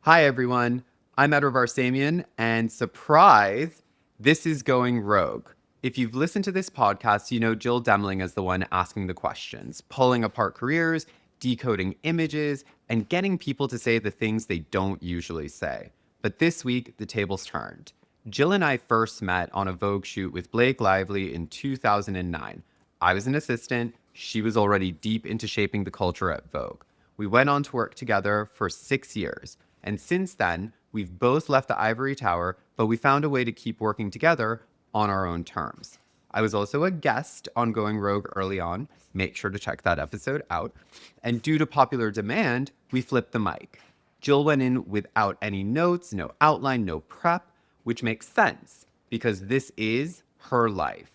Hi, everyone. I'm Edward Barsamian, and surprise, this is Going Rogue. If you've listened to this podcast, you know Jill Demling is the one asking the questions, pulling apart careers, decoding images, and getting people to say the things they don't usually say. But this week, the tables turned. Jill and I first met on a Vogue shoot with Blake Lively in 2009. I was an assistant. She was already deep into shaping the culture at Vogue. We went on to work together for 6 years. And since then, we've both left the ivory tower, but we found a way to keep working together on our own terms. I was also a guest on Going Rogue early on. Make sure to check that episode out. And due to popular demand, we flipped the mic. Jill went in without any notes, no outline, no prep, which makes sense because this is her life.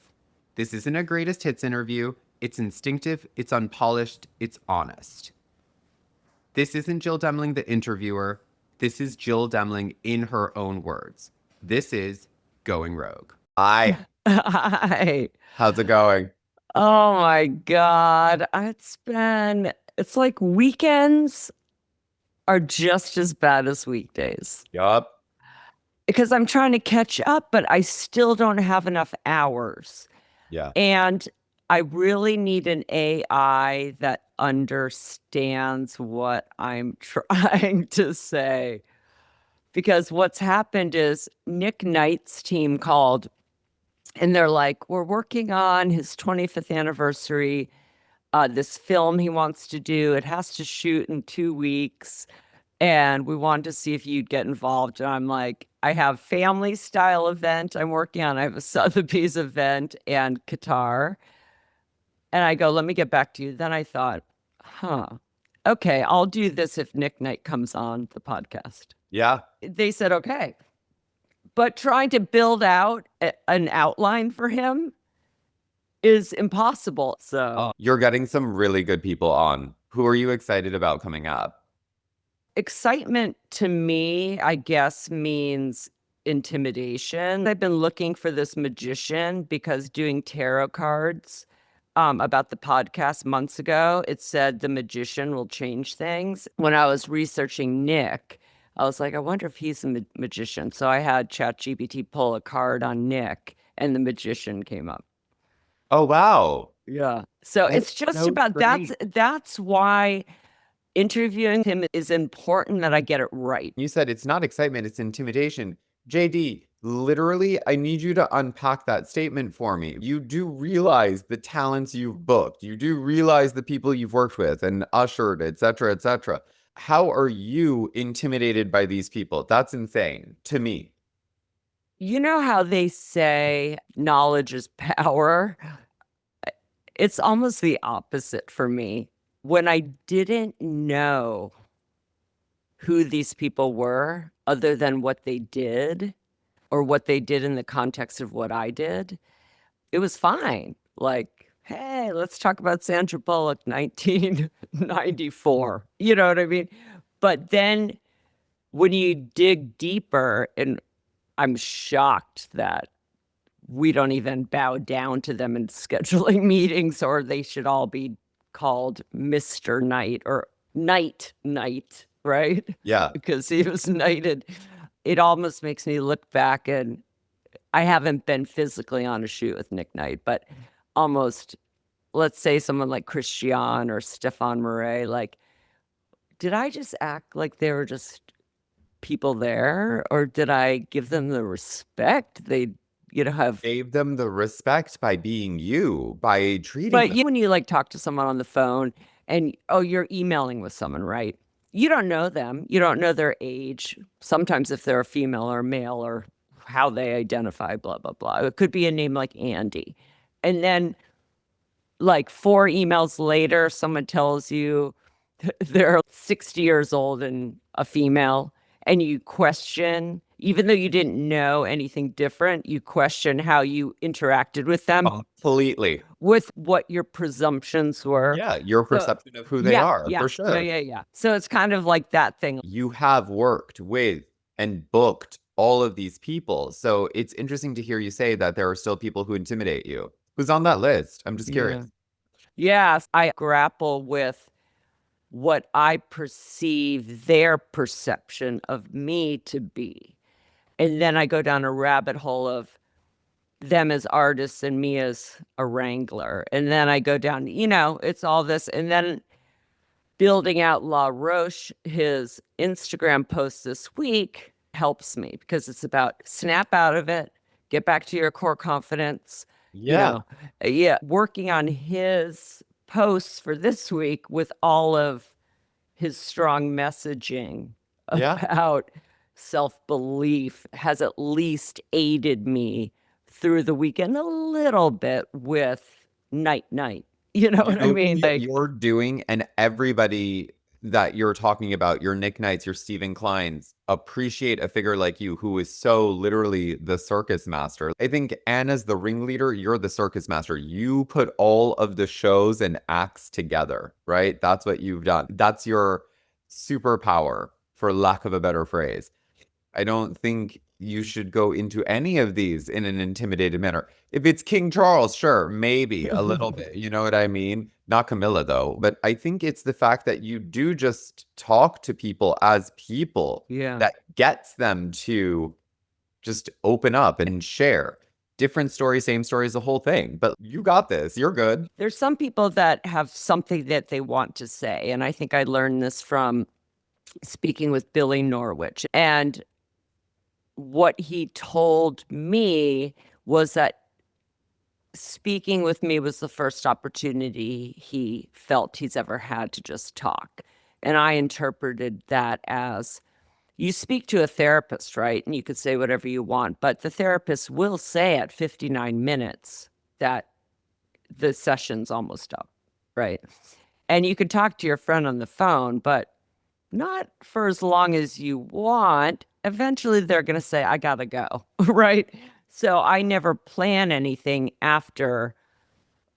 This isn't a greatest hits interview. It's instinctive, it's unpolished, it's honest. This isn't Jill Demling, the interviewer. This is Jill Demling in her own words. This is Going Rogue. Hi. Hi. How's it going? Oh my God. It's like weekends are just as bad as weekdays. Yup. Because I'm trying to catch up, but I still don't have enough hours. Yeah. And I really need an AI that understands what I'm trying to say. Because what's happened is Nick Knight's team called and they're like, we're working on his 25th anniversary, this film he wants to do. It has to shoot in 2 weeks. And we wanted to see if you'd get involved. And I'm like, I have family style event I'm working on. I have a Sotheby's event and Qatar. And I go, let me get back to you. Then I thought, okay, I'll do this if Nick Knight comes on the podcast. Yeah. They said, okay. But trying to build out an outline for him is impossible. So You're getting some really good people on. Who are you excited about coming up? Excitement to me, I guess, means intimidation. I've been looking for this magician because doing tarot cards about the podcast months ago, it said the magician will change things. When I was researching Nick, I was like, I wonder if he's a magician. So I had ChatGPT pull a card on Nick and the magician came up. Oh, wow. Yeah. So it's just so about great. that's why interviewing him is important that I get it right. You said it's not excitement, it's intimidation. JD, literally, I need you to unpack that statement for me. You do realize the talents you've booked. You do realize the people you've worked with and ushered, et cetera, et cetera. How are you intimidated by these people? That's insane to me. You know how they say knowledge is power? It's almost the opposite for me. When I didn't know who these people were, other than what they did or what they did in the context of what I did, it was fine. Like, hey, let's talk about Sandra Bullock, 1994. You know what I mean? But then when you dig deeper, and I'm shocked that we don't even bow down to them in scheduling meetings, or they should all be called Mr. Knight or Knight, right? Yeah. Because he was knighted. It almost makes me look back, and I haven't been physically on a shoot with Nick Knight, but almost, let's say someone like Christian or Stefan Murray, like, did I just act like they were just people there, or did I give them the respect they have? Gave them the respect by being you, by treating them. But when you like talk to someone on the phone and, you're emailing with someone, right? You don't know them. You don't know their age. Sometimes if they're a female or male or how they identify, blah, blah, blah. It could be a name like Andy. And then like 4 emails later, someone tells you they're 60 years old and a female, and you question, even though you didn't know anything different, you question how you interacted with them. Completely. With what your presumptions were. Yeah, your perception of who they are, for sure. Yeah. So it's kind of like that thing. You have worked with and booked all of these people. So it's interesting to hear you say that there are still people who intimidate you. Who's on that list? I'm just curious. Yes, I grapple with what I perceive their perception of me to be. And then I go down a rabbit hole of them as artists and me as a wrangler. And then I go down, it's all this. And then building out La Roche, his Instagram post this week helps me because it's about snap out of it, get back to your core confidence. Yeah. Working on his posts for this week with all of his strong messaging about self-belief has at least aided me through the weekend a little bit with night. You know what I mean? Like, you're doing, and everybody that you're talking about, your Nick Knights, your Stephen Kleins, appreciate a figure like you who is so literally the circus master. I think Anna's the ringleader, you're the circus master. You put all of the shows and acts together, right? That's what you've done. That's your superpower, for lack of a better phrase. I don't think you should go into any of these in an intimidated manner. If it's King Charles, sure, maybe a little bit. You know what I mean? Not Camilla, though. But I think it's the fact that you do just talk to people as people that gets them to just open up and share. Different story, same story is the whole thing. But you got this. You're good. There's some people that have something that they want to say. And I think I learned this from speaking with Billy Norwich. And what he told me was that speaking with me was the first opportunity he felt he's ever had to just talk. And I interpreted that as, you speak to a therapist, right? And you could say whatever you want, but the therapist will say at 59 minutes that the session's almost up, right? And you could talk to your friend on the phone, but not for as long as you want. Eventually they're going to say, I got to go, right? So I never plan anything after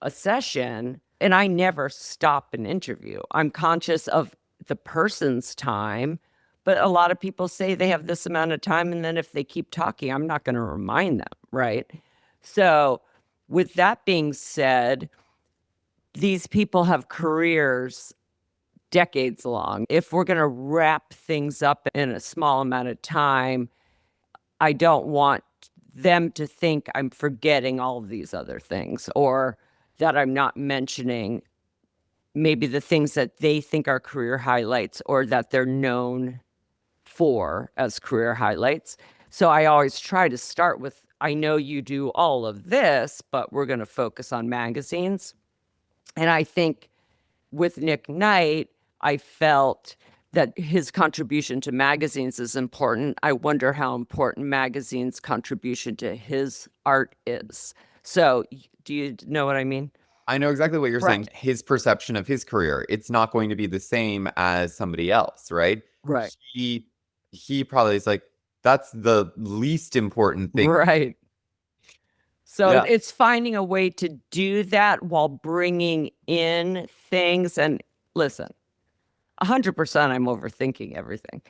a session, and I never stop an interview. I'm conscious of the person's time, but a lot of people say they have this amount of time, and then if they keep talking, I'm not going to remind them, right? So with that being said, these people have careers decades long. If we're going to wrap things up in a small amount of time, I don't want them to think I'm forgetting all of these other things, or that I'm not mentioning maybe the things that they think are career highlights or that they're known for as career highlights. So I always try to start with, I know you do all of this, but we're going to focus on magazines. And I think with Nick Knight, I felt that his contribution to magazines is important. I wonder how important magazines' contribution to his art is. So do you know what I mean? I know exactly what you're saying. His perception of his career, it's not going to be the same as somebody else, right? Right. He probably is like, that's the least important thing. Right. So it's finding a way to do that while bringing in things. And listen, 100% I'm overthinking everything,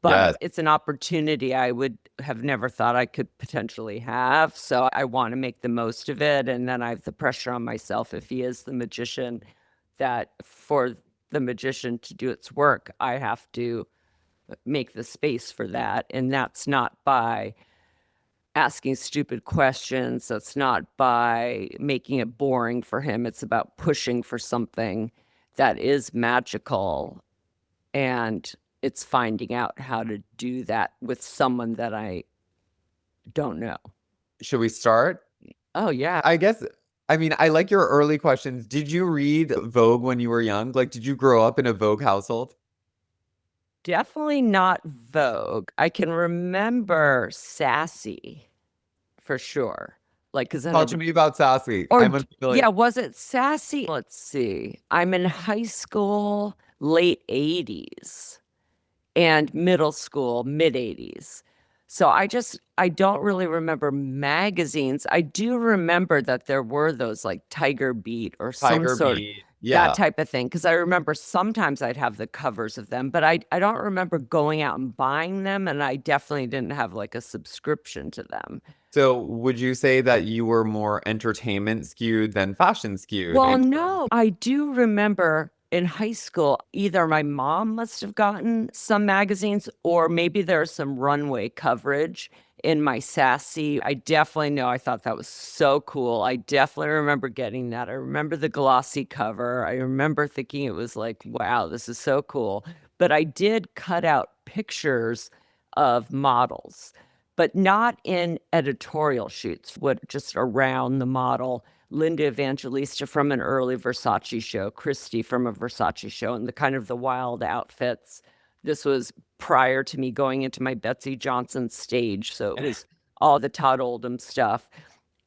but it's an opportunity I would have never thought I could potentially have. So I want to make the most of it. And then I have the pressure on myself, if he is the magician, that for the magician to do its work, I have to make the space for that. And that's not by asking stupid questions. That's not by making it boring for him. It's about pushing for something that is magical. And it's finding out how to do that with someone that I don't know. Should we start? Oh, yeah. I mean, I like your early questions. Did you read Vogue when you were young? Like, did you grow up in a Vogue household? Definitely not Vogue. I can remember Sassy for sure. Like, because Talk to me about Sassy. was it Sassy? Let's see. I'm in high school, late 80s, and middle school, mid 80s. So I don't really remember magazines. I do remember that there were those like Tiger Beat or some sort of that type of thing. Because I remember sometimes I'd have the covers of them, but I don't remember going out and buying them. And I definitely didn't have like a subscription to them. So would you say that you were more entertainment skewed than fashion skewed? Well, no, I do remember in high school, either my mom must have gotten some magazines or maybe there's some runway coverage in my sassy. I definitely know I thought that was so cool. I definitely remember getting that. I remember the glossy cover. I remember thinking it was like, wow, this is so cool. But I did cut out pictures of models, but not in editorial shoots, what just around the model. Linda Evangelista from an early Versace show, Christy from a Versace show, and the kind of the wild outfits. This was prior to me going into my Betsy Johnson stage. So it was all the Todd Oldham stuff.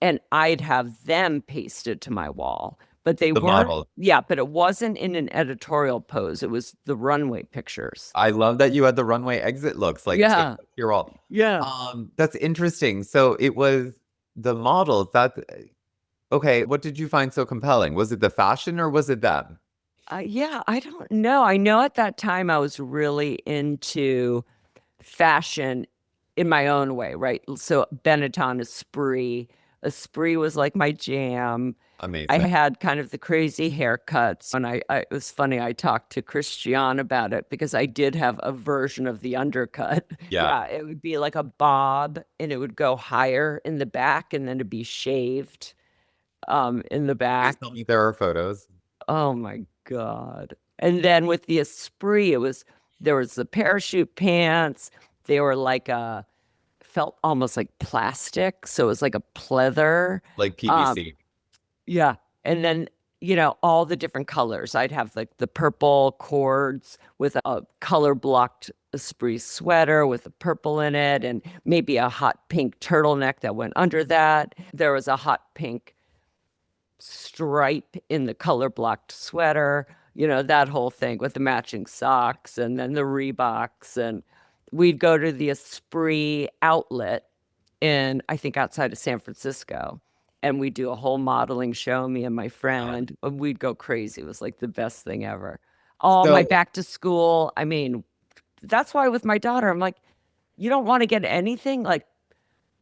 And I'd have them pasted to my wall. But they The weren't, model. yeah, but it wasn't in an editorial pose. It was the runway pictures. I love that you had the runway exit looks like Yeah. taped up your wall. Yeah. That's interesting. So it was the models that, okay, what did you find so compelling? Was it the fashion or was it them? Yeah, I don't know. I know at that time I was really into fashion in my own way, right? So Benetton, Esprit. Esprit was like my jam. I Amazing. had kind of the crazy haircuts. And it was funny, I talked to Christian about it because I did have a version of the undercut. Yeah. Yeah, it would be like a bob and it would go higher in the back and then it'd be shaved in the Please back. tell me there are photos. Oh my God. And then with the Esprit, there was the parachute pants. They were like felt almost like plastic. So it was like a pleather. Like Um, PVC. yeah. And then, all the different colors. I'd have like the purple cords with a color blocked Esprit sweater with a purple in it, and maybe a hot pink turtleneck that went under that. There was a hot pink stripe in the color blocked sweater, that whole thing with the matching socks and then the Reeboks. And we'd go to the Esprit outlet in, I think, outside of San Francisco. And we'd do a whole modeling show, me and my friend. We'd go crazy. It was like the best thing ever. All my So back to school. I mean, that's why with my daughter, I'm like, you don't want to get anything? Like,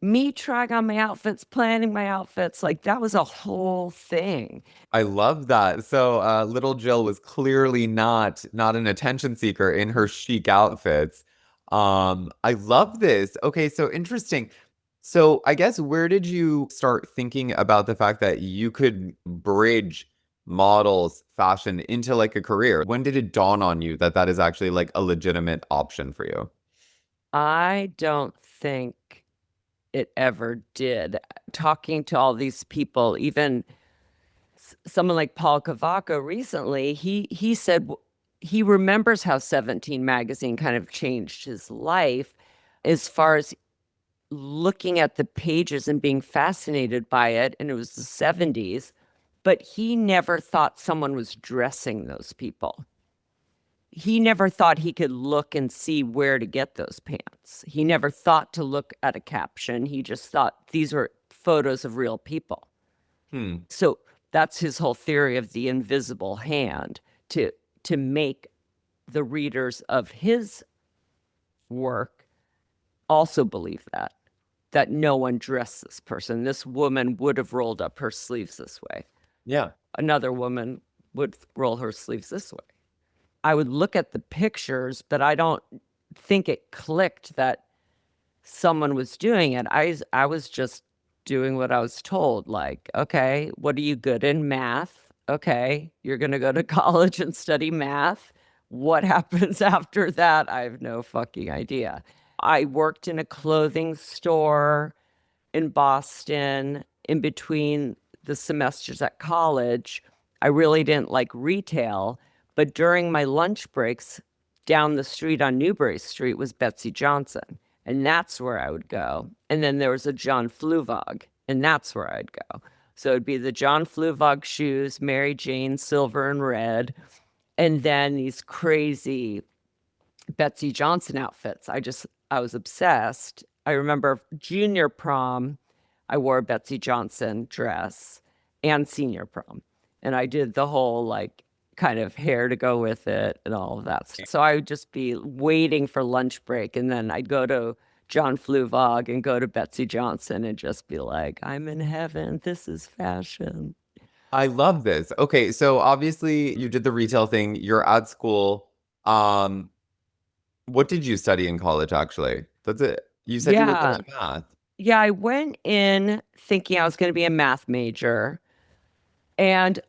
me trying on my outfits, planning my outfits, like that was a whole thing. I love that. So little Jill was clearly not an attention seeker in her chic outfits. I love this. Okay, so interesting. So I guess where did you start thinking about the fact that you could bridge models fashion into like a career? When did it dawn on you that that is actually like a legitimate option for you? I don't think it ever did. Talking to all these people, even someone like Paul Cavaco recently, he said he remembers how 17 magazine kind of changed his life as far as looking at the pages and being fascinated by it. And it was the 70s, but he never thought someone was dressing those people. He never thought he could look and see where to get those pants. He never thought to look at a caption. He just thought these were photos of real people. Hmm. So that's his whole theory of the invisible hand to make the readers of his work also believe that no one dressed this person. This woman would have rolled up her sleeves this way. Yeah. Another woman would roll her sleeves this way. I would look at the pictures, but I don't think it clicked that someone was doing it. I was just doing what I was told. Like, okay, what are you good in? Math. Okay, you're going to go to college and study math. What happens after that? I have no fucking idea. I worked in a clothing store in Boston in between the semesters at college. I really didn't like retail, but during my lunch breaks down the street on Newbury Street was Betsy Johnson. And that's where I would go. And then there was a John Fluvog, and that's where I'd go. So it'd be the John Fluvog shoes, Mary Jane, silver and red, and then these crazy Betsy Johnson outfits. I was obsessed. I remember junior prom, I wore a Betsy Johnson dress and senior prom. And I did the whole like kind of hair to go with it and all of that stuff. So I would just be waiting for lunch break and then I'd go to John Fluvog and go to Betsy Johnson and just be like, I'm in heaven. This is fashion. I love this. Okay, so obviously you did the retail thing. You're at school. Um, what did you study in college, actually? That's it. You said you were good Yeah. at math. Yeah, I went in thinking I was going to be a math major. And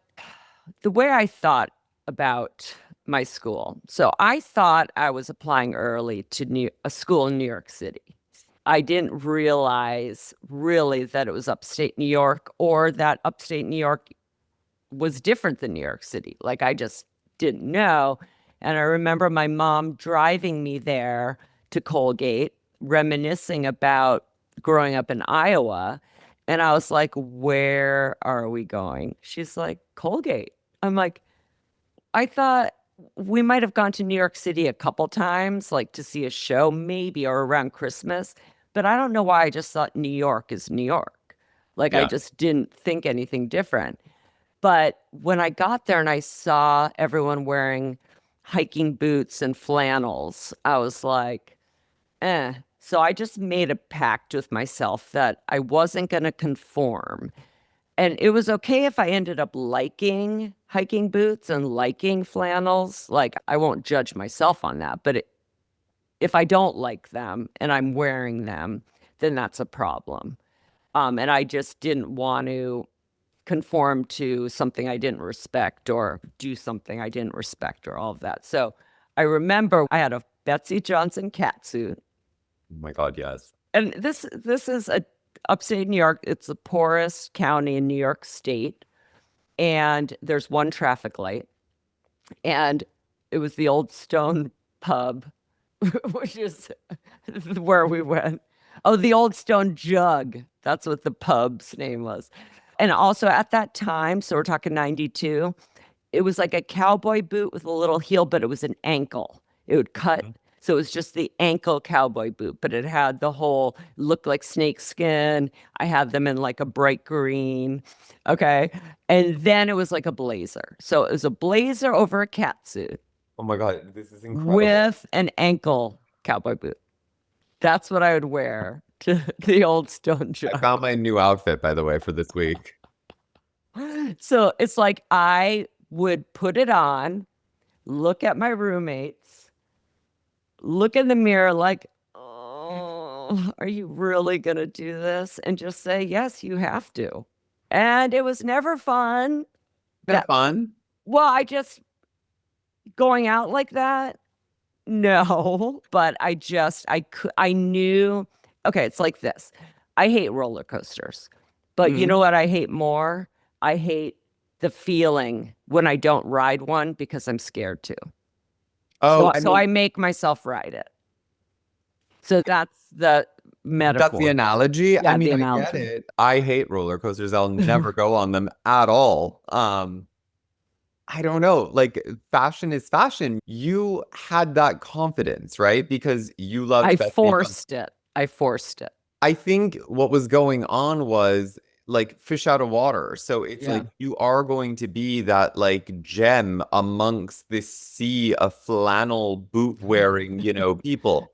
the way I thought about my school, so I thought I was applying early to a school in New York City. I didn't realize really that it was upstate New York or that upstate New York was different than New York City. Like I just didn't know. And I remember my mom driving me there to Colgate, reminiscing about growing up in Iowa. And I was like, where are we going? She's like, Colgate. I'm like, I thought we might have gone to New York City a couple times, like to see a show, maybe, or around Christmas. But I don't know why I just thought New York is New York. Like I Yeah. just didn't think anything different. But when I got there and I saw everyone wearing hiking boots and flannels, I was like, eh. So I just made a pact with myself that I wasn't going to conform. And it was okay if I ended up liking hiking boots and liking flannels. Like, I won't judge myself on that. But if I don't like them and I'm wearing them, then that's a problem. And I just didn't want to conform to something I didn't respect or do something I didn't respect or all of that. So I remember I had a Betsy Johnson catsuit. Oh my God, yes. And this is a upstate New York. It's the poorest county in New York State. And there's one traffic light. And it was the Old Stone pub, which is where we went. Oh, the Old Stone Jug. That's what the pub's name was. And also at that time, so we're talking 92, it was like a cowboy boot with a little heel, but it was an ankle. It would cut. So it was just the ankle cowboy boot, but it had the whole, looked like snake skin. I had them in like a bright green. Okay. And then it was like a blazer. So it was a blazer over a catsuit Oh my God, this is incredible. with an ankle cowboy boot. That's what I would wear to the Old Stone I Jug. found my new outfit, by the way, for this week. So it's like I would put it on, look at my roommates, look in the mirror like, oh, are you really going to do this? And just say, yes, you have to. And it was never fun. That fun? Well, I just going out like that. No, but I knew, okay, it's like this. I hate roller coasters, but you know Mhm. what I hate more? I hate the feeling when I don't ride one because I'm scared to. Oh, So I make myself ride it. So that's the that's the metaphor. analogy. I Yeah, the mean, I get analogy. it. I hate roller coasters. I'll never go on them at all. I don't know. Like, fashion is fashion. You had that confidence, right? Because you I loved Betsy Johnson. forced it. I forced it. I think what was going on was like fish out of water. So it's Yeah. like you are going to be that like gem amongst this sea of flannel boot wearing, people.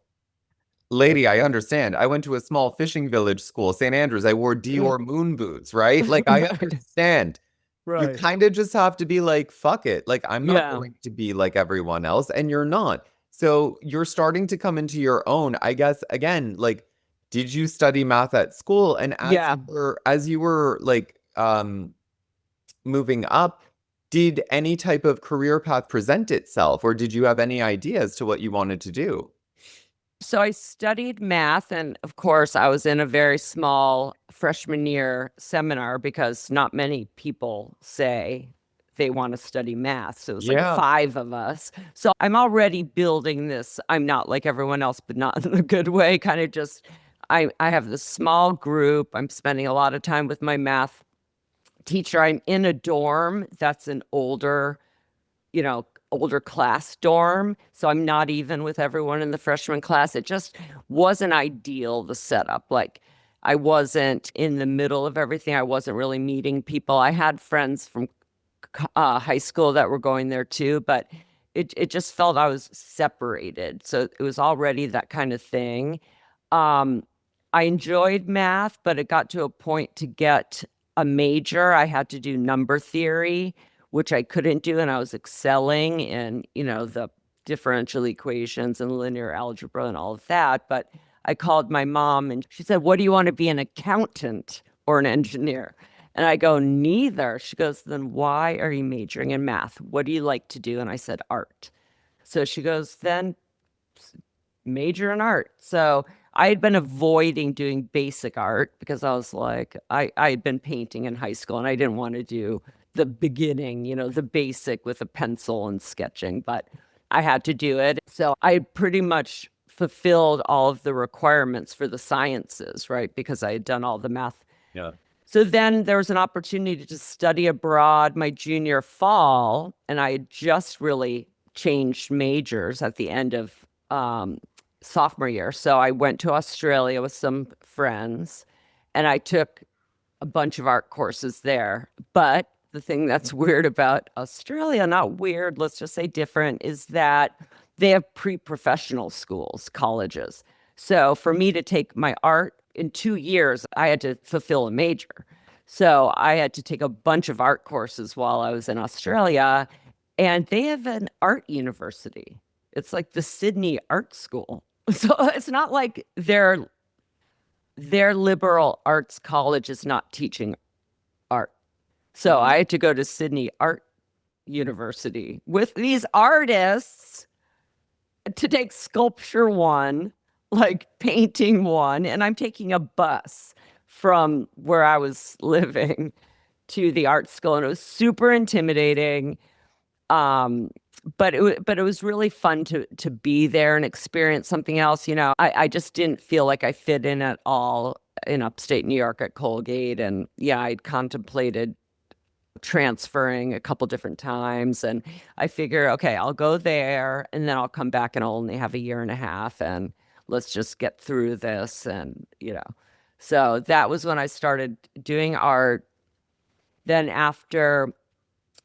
Lady, I understand. I went to a small fishing village school, St. Andrews. I wore Dior moon boots, right? Like, I Right. understand. You Right. kind of just have to be like, fuck it. Like, I'm not Yeah. going to be like everyone else, and you're not. So you're starting to come into your own. I guess again, like, did you study math at school? And Yeah. as you were like moving up, did any type of career path present itself, or did you have any idea as to what you wanted to do? So I studied math, and of course, I was in a very small freshman year seminar because not many people say they want to study math. So it was like Yeah. five of us. So I'm already building this. I'm not like everyone else, but not in a good way. Kind of just, I have this small group. I'm spending a lot of time with my math teacher. I'm in a dorm that's an older class dorm. So I'm not even with everyone in the freshman class. It just wasn't ideal, the setup. Like I wasn't in the middle of everything. I wasn't really meeting people. I had friends from high school that were going there too, but it just felt I was separated. So it was already that kind of thing. Um, I enjoyed math, but it got to a point to get a major, I had to do number theory, which I couldn't do. And I was excelling in, the differential equations and linear algebra and all of that. But I called my mom and she said, "What do you want to be, an accountant or an engineer?" And I go, "Neither." She goes, "Then why are you majoring in math? What do you like to do?" And I said, "Art." So she goes, "Then major in art." So I had been avoiding doing basic art because I was like, I had been painting in high school and I didn't want to do the beginning, the basic with a pencil and sketching, but I had to do it. So I pretty much fulfilled all of the requirements for the sciences, right? Because I had done all the math. Yeah. So then there was an opportunity to study abroad my junior fall, and I had just really changed majors at the end of sophomore year. So I went to Australia with some friends and I took a bunch of art courses there. But the thing that's weird about Australia, not weird, let's just say different, is that they have pre-professional schools, colleges. So for me to take my art in 2 years, I had to fulfill a major. So I had to take a bunch of art courses while I was in Australia, and they have an art university. It's like the Sydney Art School. So it's not like their liberal arts college is not teaching art. So I had to go to Sydney Art University with these artists to take sculpture one, like painting one, and I'm taking a bus from where I was living to the art school, and it was super intimidating. But it was really fun to be there and experience something else. I just didn't feel like I fit in at all in upstate New York at Colgate. And yeah, I'd contemplated transferring a couple different times. And I figure, okay, I'll go there and then I'll come back and I'll only have a year and a half and let's just get through this. And, so that was when I started doing art. Then after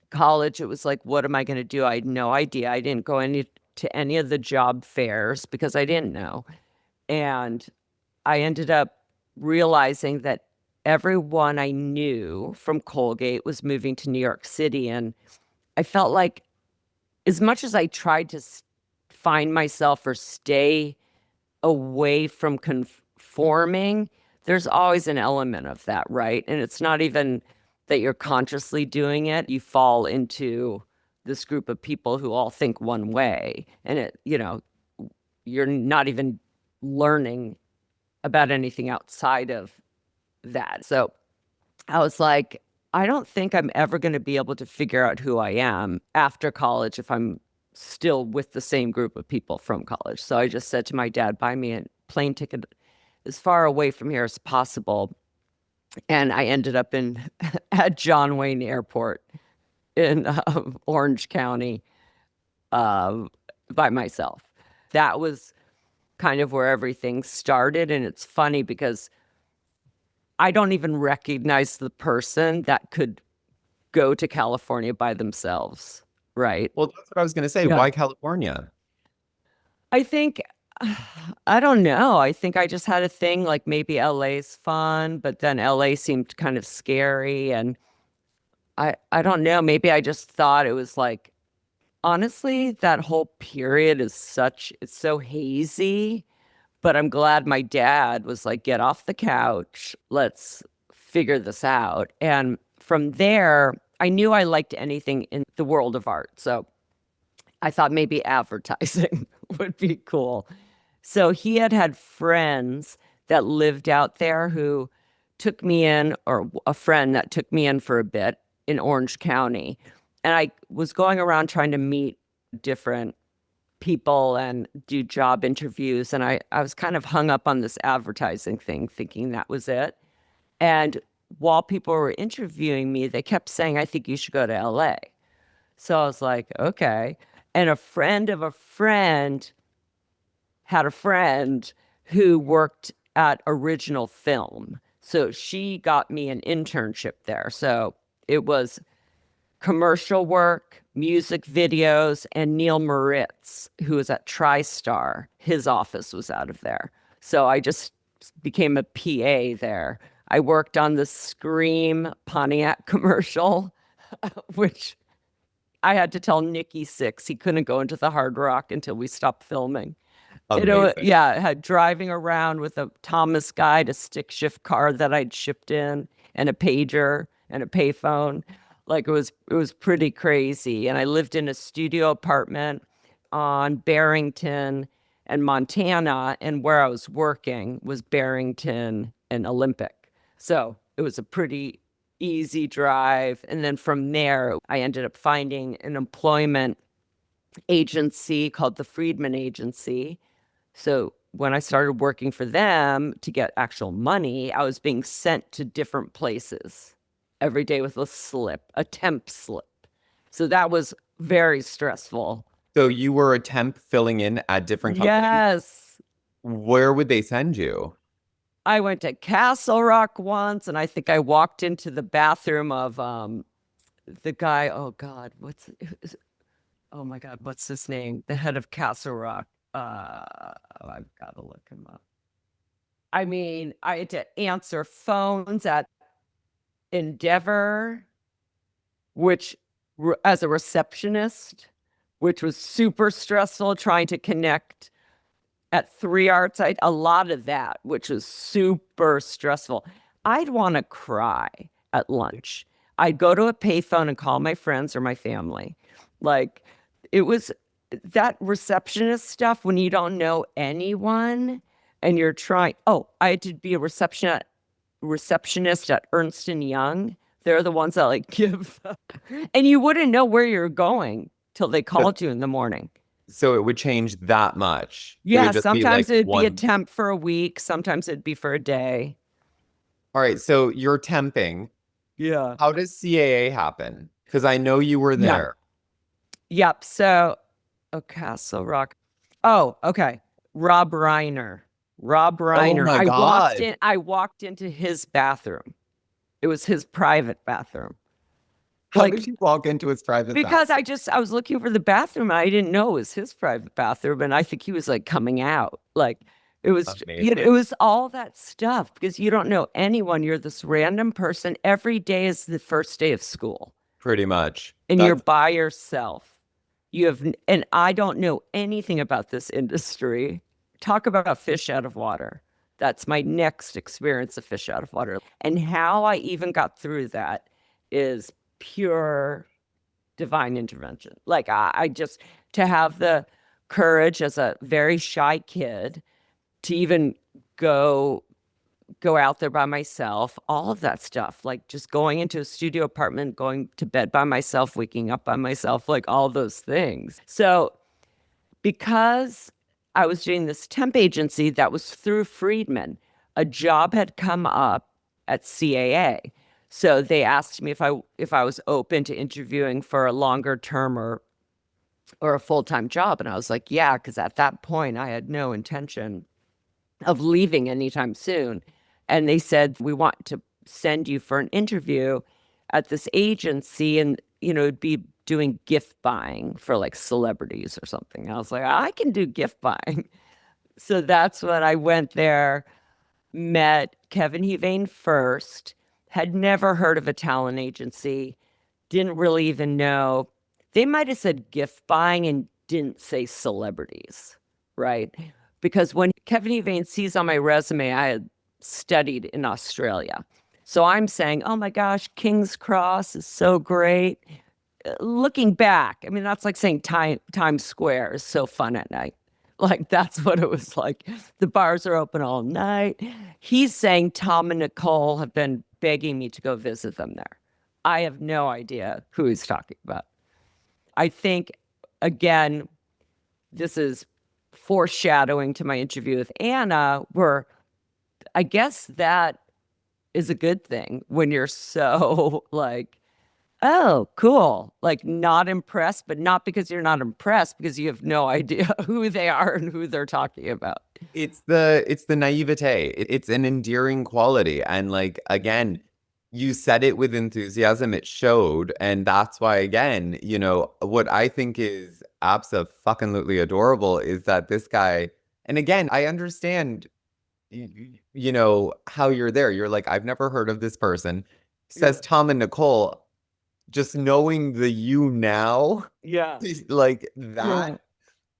college, it was like, what am I going to do? I had no idea. I didn't go to any of the job fairs because I didn't know. And I ended up realizing that everyone I knew from Colgate was moving to New York City. And I felt like as much as I tried to find myself or stay away from conforming, there's always an element of that, right? And it's not even that you're consciously doing it. You fall into this group of people who all think one way. And you're not even learning about anything outside of that. So I was like, I don't think I'm ever going to be able to figure out who I am after college if I'm still with the same group of people from college. So I just said to my dad, buy me a plane ticket as far away from here as possible. And I ended up at John Wayne Airport in Orange County by myself. That was kind of where everything started. And it's funny because I don't even recognize the person that could go to California by themselves, right? Well, that's what I was going to say. Yeah. Why California? I think, I don't know. I think I just had a thing like maybe LA's fun, but then LA seemed kind of scary. And I don't know. Maybe I just thought it was like, honestly, that whole period it's so hazy. But I'm glad my dad was like, get off the couch. Let's figure this out. And from there, I knew I liked anything in the world of art. So I thought maybe advertising would be cool. So he had friends that lived out there who took me in, or a friend that took me in for a bit in Orange County. And I was going around trying to meet different people and do job interviews. And I was kind of hung up on this advertising thing, thinking that was it. And while people were interviewing me, they kept saying, I think you should go to LA. So I was like, okay. And a friend of a friend had a friend who worked at Original Film. So she got me an internship there. So it was commercial work, music videos, and Neil Moritz, who was at TriStar, his office was out of there. So I just became a PA there. I worked on the Scream Pontiac commercial, which I had to tell Nikki Six he couldn't go into the Hard Rock until we stopped filming. Amazing. Yeah, had driving around with a Thomas Guide, a stick shift car that I'd shipped in, and a pager and a payphone. Like it was pretty crazy. And I lived in a studio apartment on Barrington and Montana, and where I was working was Barrington and Olympic. So it was a pretty easy drive. And then from there, I ended up finding an employment agency called the Friedman Agency. So when I started working for them to get actual money, I was being sent to different places every day with a slip, a temp slip. So that was very stressful. So you were a temp filling in at different companies? Yes. Where would they send you? I went to Castle Rock once, and I think I walked into the bathroom of the guy. Oh God, oh my God, what's his name? The head of Castle Rock. I've got to look him up. I mean, I had to answer phones at Endeavor, which as a receptionist, which was super stressful, trying to connect at 3 Arts. A lot of that, which was super stressful. I'd want to cry at lunch. I'd go to a payphone and call my friends or my family. Like, it was that receptionist stuff when you don't know anyone and you're trying. Oh, I had to be a receptionist at Ernst & Young. They're the ones that like give, and you wouldn't know where you're going till they called you in the morning. So it would change that much? Yeah, sometimes it'd be a temp for a week. Sometimes it'd be for a day. All right, so you're temping. Yeah. How does CAA happen? Because I know you were there. Yep. So, Castle Rock. Oh, okay. Rob Reiner. Oh my God. I walked into his bathroom. It was his private bathroom. How did you walk into his private Because bathroom? I was looking for the bathroom. And I didn't know it was his private bathroom. And I think he was like coming out. Like it was, it was all that stuff because you don't know anyone. You're this random person. Every day is the first day of school. Pretty much. And you're by yourself. And I don't know anything about this industry. Talk about a fish out of water. That's my next experience of fish out of water. And how I even got through that is pure divine intervention. Like I just, to have the courage as a very shy kid to even go out there by myself, all of that stuff, like just going into a studio apartment, going to bed by myself, waking up by myself, like all those things. So because I was doing this temp agency that was through Friedman, a job had come up at CAA. So they asked me if I was open to interviewing for a longer term or a full-time job. And I was like, yeah, because at that point I had no intention of leaving anytime soon. And they said, we want to send you for an interview at this agency, and it'd be doing gift buying for like celebrities or something. I was like, I can do gift buying. So that's when I went there, met Kevin Huvane first, had never heard of a talent agency, didn't really even know. They might have said gift buying and didn't say celebrities, right? Because when Kevin Huvane sees on my resume, I had studied in Australia. So I'm saying, oh my gosh, King's Cross is so great. Looking back, I mean, that's like saying Times Square is so fun at night. Like, that's what it was like. The bars are open all night. He's saying Tom and Nicole have been begging me to go visit them there. I have no idea who he's talking about. I think, again, this is foreshadowing to my interview with Anna, where I guess that is a good thing when you're so like, oh, cool. Like not impressed, but not because you're not impressed, because you have no idea who they are and who they're talking about. It's the naivete. It's an endearing quality. And like, again, you said it with enthusiasm, it showed. And that's why, again, what I think is absolutely adorable is that this guy, and again, I understand you know, how you're there. You're like, I've never heard of this person. Says Yeah. Tom and Nicole, just knowing the you now, Yeah. like that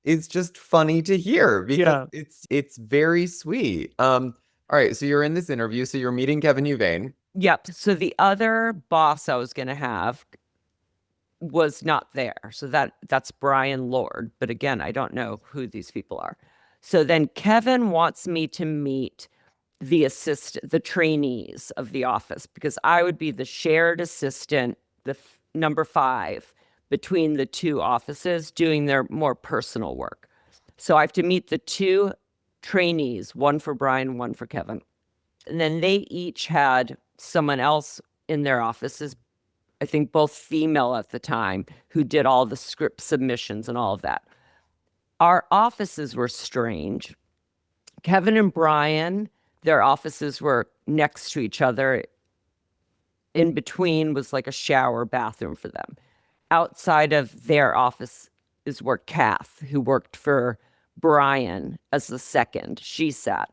is just funny to hear because Yeah. it's very sweet. All right, so you're in this interview, so you're meeting Kevin Huvain. Yep. So the other boss I was going to have was not there. So that's Brian Lord. But again, I don't know who these people are. So then Kevin wants me to meet the trainees of the office, because I would be the shared assistant, number 5 between the two offices doing their more personal work. So I have to meet the 2 trainees, one for Brian, one for Kevin. And then they each had someone else in their offices, I think both female at the time, who did all the script submissions and all of that. Our offices were strange. Kevin and Brian, their offices were next to each other. In between was like a shower bathroom for them. Outside of their office is where Kath, who worked for Brian as the second, she sat.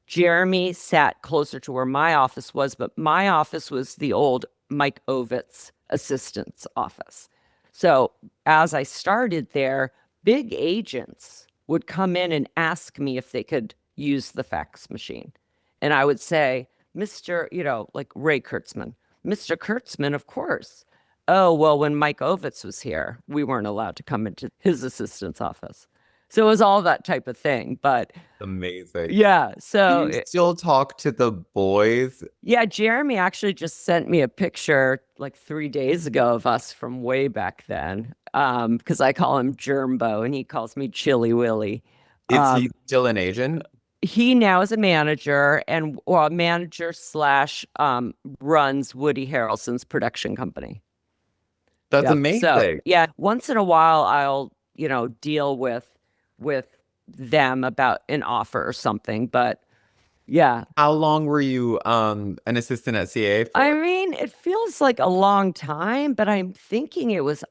Jeremy sat closer to where my office was, but my office was the old Mike Ovitz assistant's office. So as I started there, big agents would come in and ask me if they could use the fax machine. And I would say, Mr., like Ray Kurtzman, Mr. Kurtzman, of course. Oh, well, when Mike Ovitz was here, we weren't allowed to come into his assistant's office. So it was all that type of thing. But Amazing. yeah, so Do you still talk to the boys? yeah, Jeremy actually just sent me a picture like 3 days ago of us from way back then, because I call him Germbo and he calls me Chili Willy. Is he still an agent? He now is a manager or a manager slash runs Woody Harrelson's production company. That's Yep. amazing. So, yeah, once in a while I'll, deal with them about an offer or something, but yeah. How long were you an assistant at CA for? I mean, it feels like a long time, but I'm thinking it was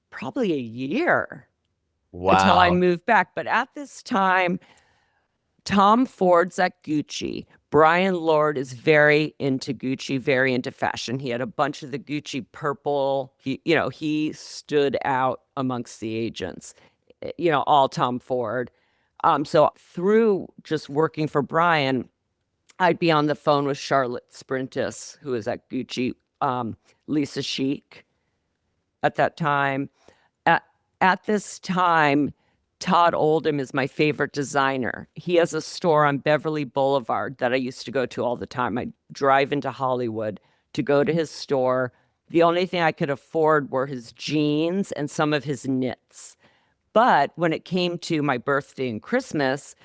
probably a year until I Wow. moved back. But at this time, Tom Ford's at Gucci. Brian Lord is very into Gucci, very into fashion. He had a bunch of the Gucci purple. He stood out amongst the agents, all Tom Ford. So through just working for Brian, I'd be on the phone with Charlotte Sprintis, who was at Gucci, Lisa Chic at that time. At this time, Todd Oldham is my favorite designer. He has a store on Beverly Boulevard that I used to go to all the time. I'd drive into Hollywood to go to his store. The only thing I could afford were his jeans and some of his knits. But when it came to my birthday and Christmas,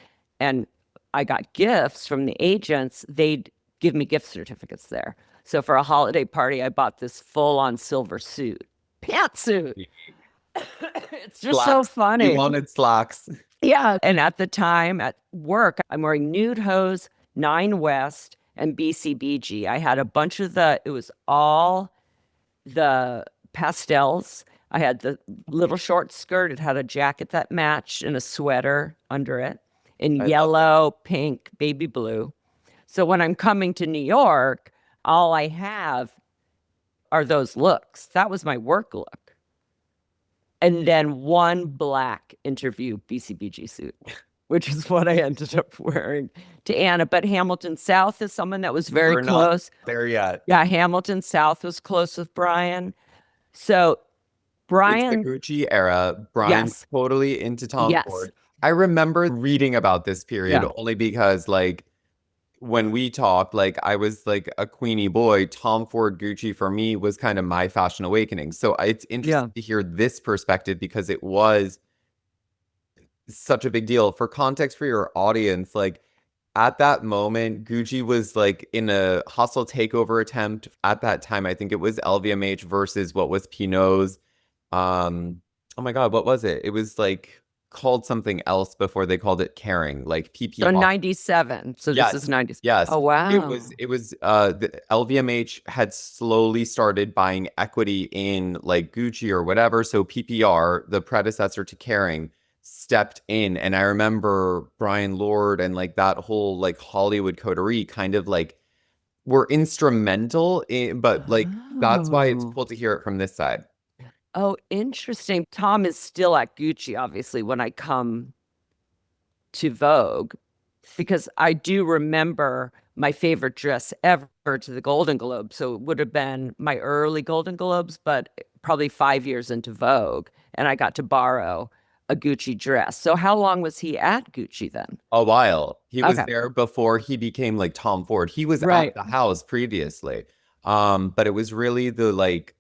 and I got gifts from the agents, they'd give me gift certificates there. So for a holiday party, I bought this full-on silver pantsuit. It's just so funny. You wanted slacks. Yeah. And at the time at work, I'm wearing Nude Hose, 9 West, and BCBG. I had a bunch of it was all the pastels. I had the little short skirt. It had a jacket that matched and a sweater under it in yellow, pink, baby blue. So when I'm coming to New York, all I have are those looks. That was my work look. And then one black interview BCBG suit, which is what I ended up wearing to Anna. But Hamilton South is someone that was very close. Not there yet. Yeah, Hamilton South was close with Brian. So Brian, it's the Gucci era. Brian's totally into Tom Ford. I remember reading about this period only because, like, when we talked, like, I was like a Queenie boy. Tom Ford Gucci for me was kind of my fashion awakening. So it's interesting to hear this perspective because it was such a big deal. For context for your audience, like, at that moment, Gucci was like in a hostile takeover attempt. At that time, I think it was LVMH versus what was Pinot's. Oh my God, what was it? It was like called something else before they called it Caring, like PP. So 97. So this is 97. Yes. Oh, wow. It was the LVMH had slowly started buying equity in like Gucci or whatever. So PPR, the predecessor to Caring, stepped in. And I remember Brian Lord and like that whole like Hollywood coterie kind of like were instrumental in, but like that's why it's Oh. cool to hear it from this side. Oh, interesting. Tom is still at Gucci, obviously, when I come to Vogue, because I do remember my favorite dress ever to the Golden Globes. So it would have been my early Golden Globes, but probably 5 years into Vogue. And I got to borrow a Gucci dress. So how long was he at Gucci then? A while. He was Okay. there before he became like Tom Ford. He was Right. at the house previously. But it was really the like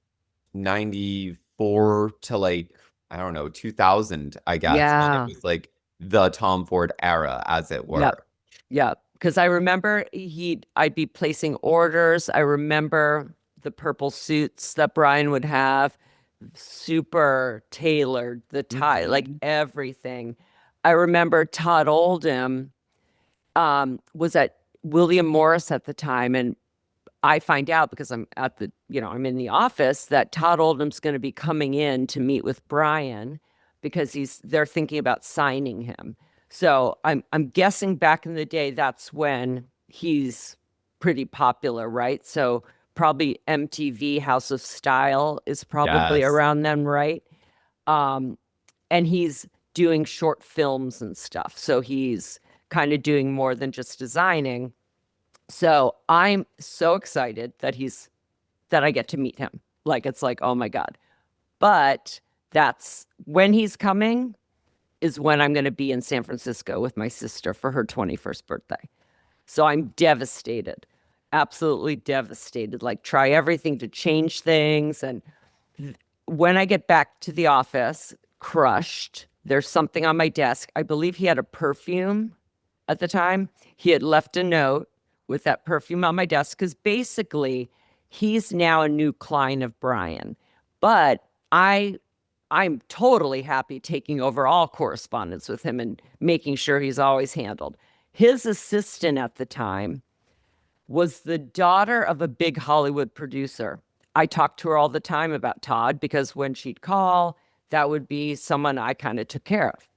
94 to like, I don't know, 2000, I guess. And it Yeah. was like the Tom Ford era, as it were. Yep. Yeah. Because I remember I'd be placing orders. I remember the purple suits that Brian would have, super tailored, the tie, like everything. I remember Todd Oldham was at William Morris at the time, and I find out because I'm at the, I'm in the office that Todd Oldham's going to be coming in to meet with Brian because they're thinking about signing him. So I'm guessing back in the day that's when he's pretty popular, right? So probably MTV House of Style is probably Yes. around then, right? And he's doing short films and stuff. So he's kind of doing more than just designing. So I'm so excited that I get to meet him. Like, it's like, oh my God. But that's when he's coming is when I'm going to be in San Francisco with my sister for her 21st birthday. So I'm devastated, absolutely devastated, like try everything to change things. And when I get back to the office, crushed, there's something on my desk. I believe he had a perfume at the time. He had left a note with that perfume on my desk because basically he's now a new client of Brian. But I'm totally happy taking over all correspondence with him and making sure he's always handled. His assistant at the time was the daughter of a big Hollywood producer. I talked to her all the time about Todd because when she'd call, that would be someone I kind of took care of.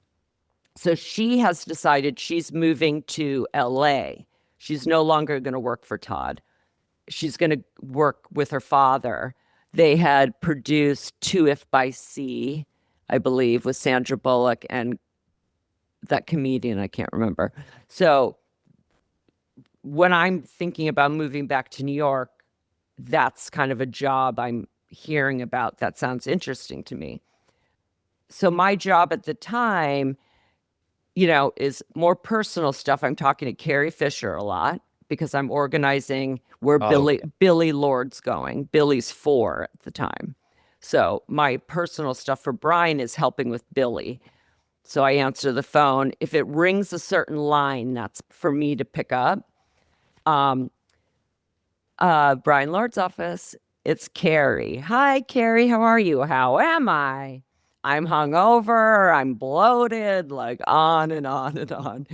So she has decided she's moving to LA. She's no longer going to work for Todd. She's going to work with her father. They had produced Two If by Sea, I believe, with Sandra Bullock and that comedian, I can't remember. So when I'm thinking about moving back to New York, that's kind of a job I'm hearing about that sounds interesting to me. So my job at the time, is more personal stuff. I'm talking to Carrie Fisher a lot because I'm organizing where Billy Lord's going. Billy's 4 at the time. So my personal stuff for Brian is helping with Billy. So I answer the phone. If it rings a certain line, that's for me to pick up. Brian Lord's office, it's Carrie. Hi, Carrie, how are you? How am I? I'm hungover, I'm bloated, like on and on and on.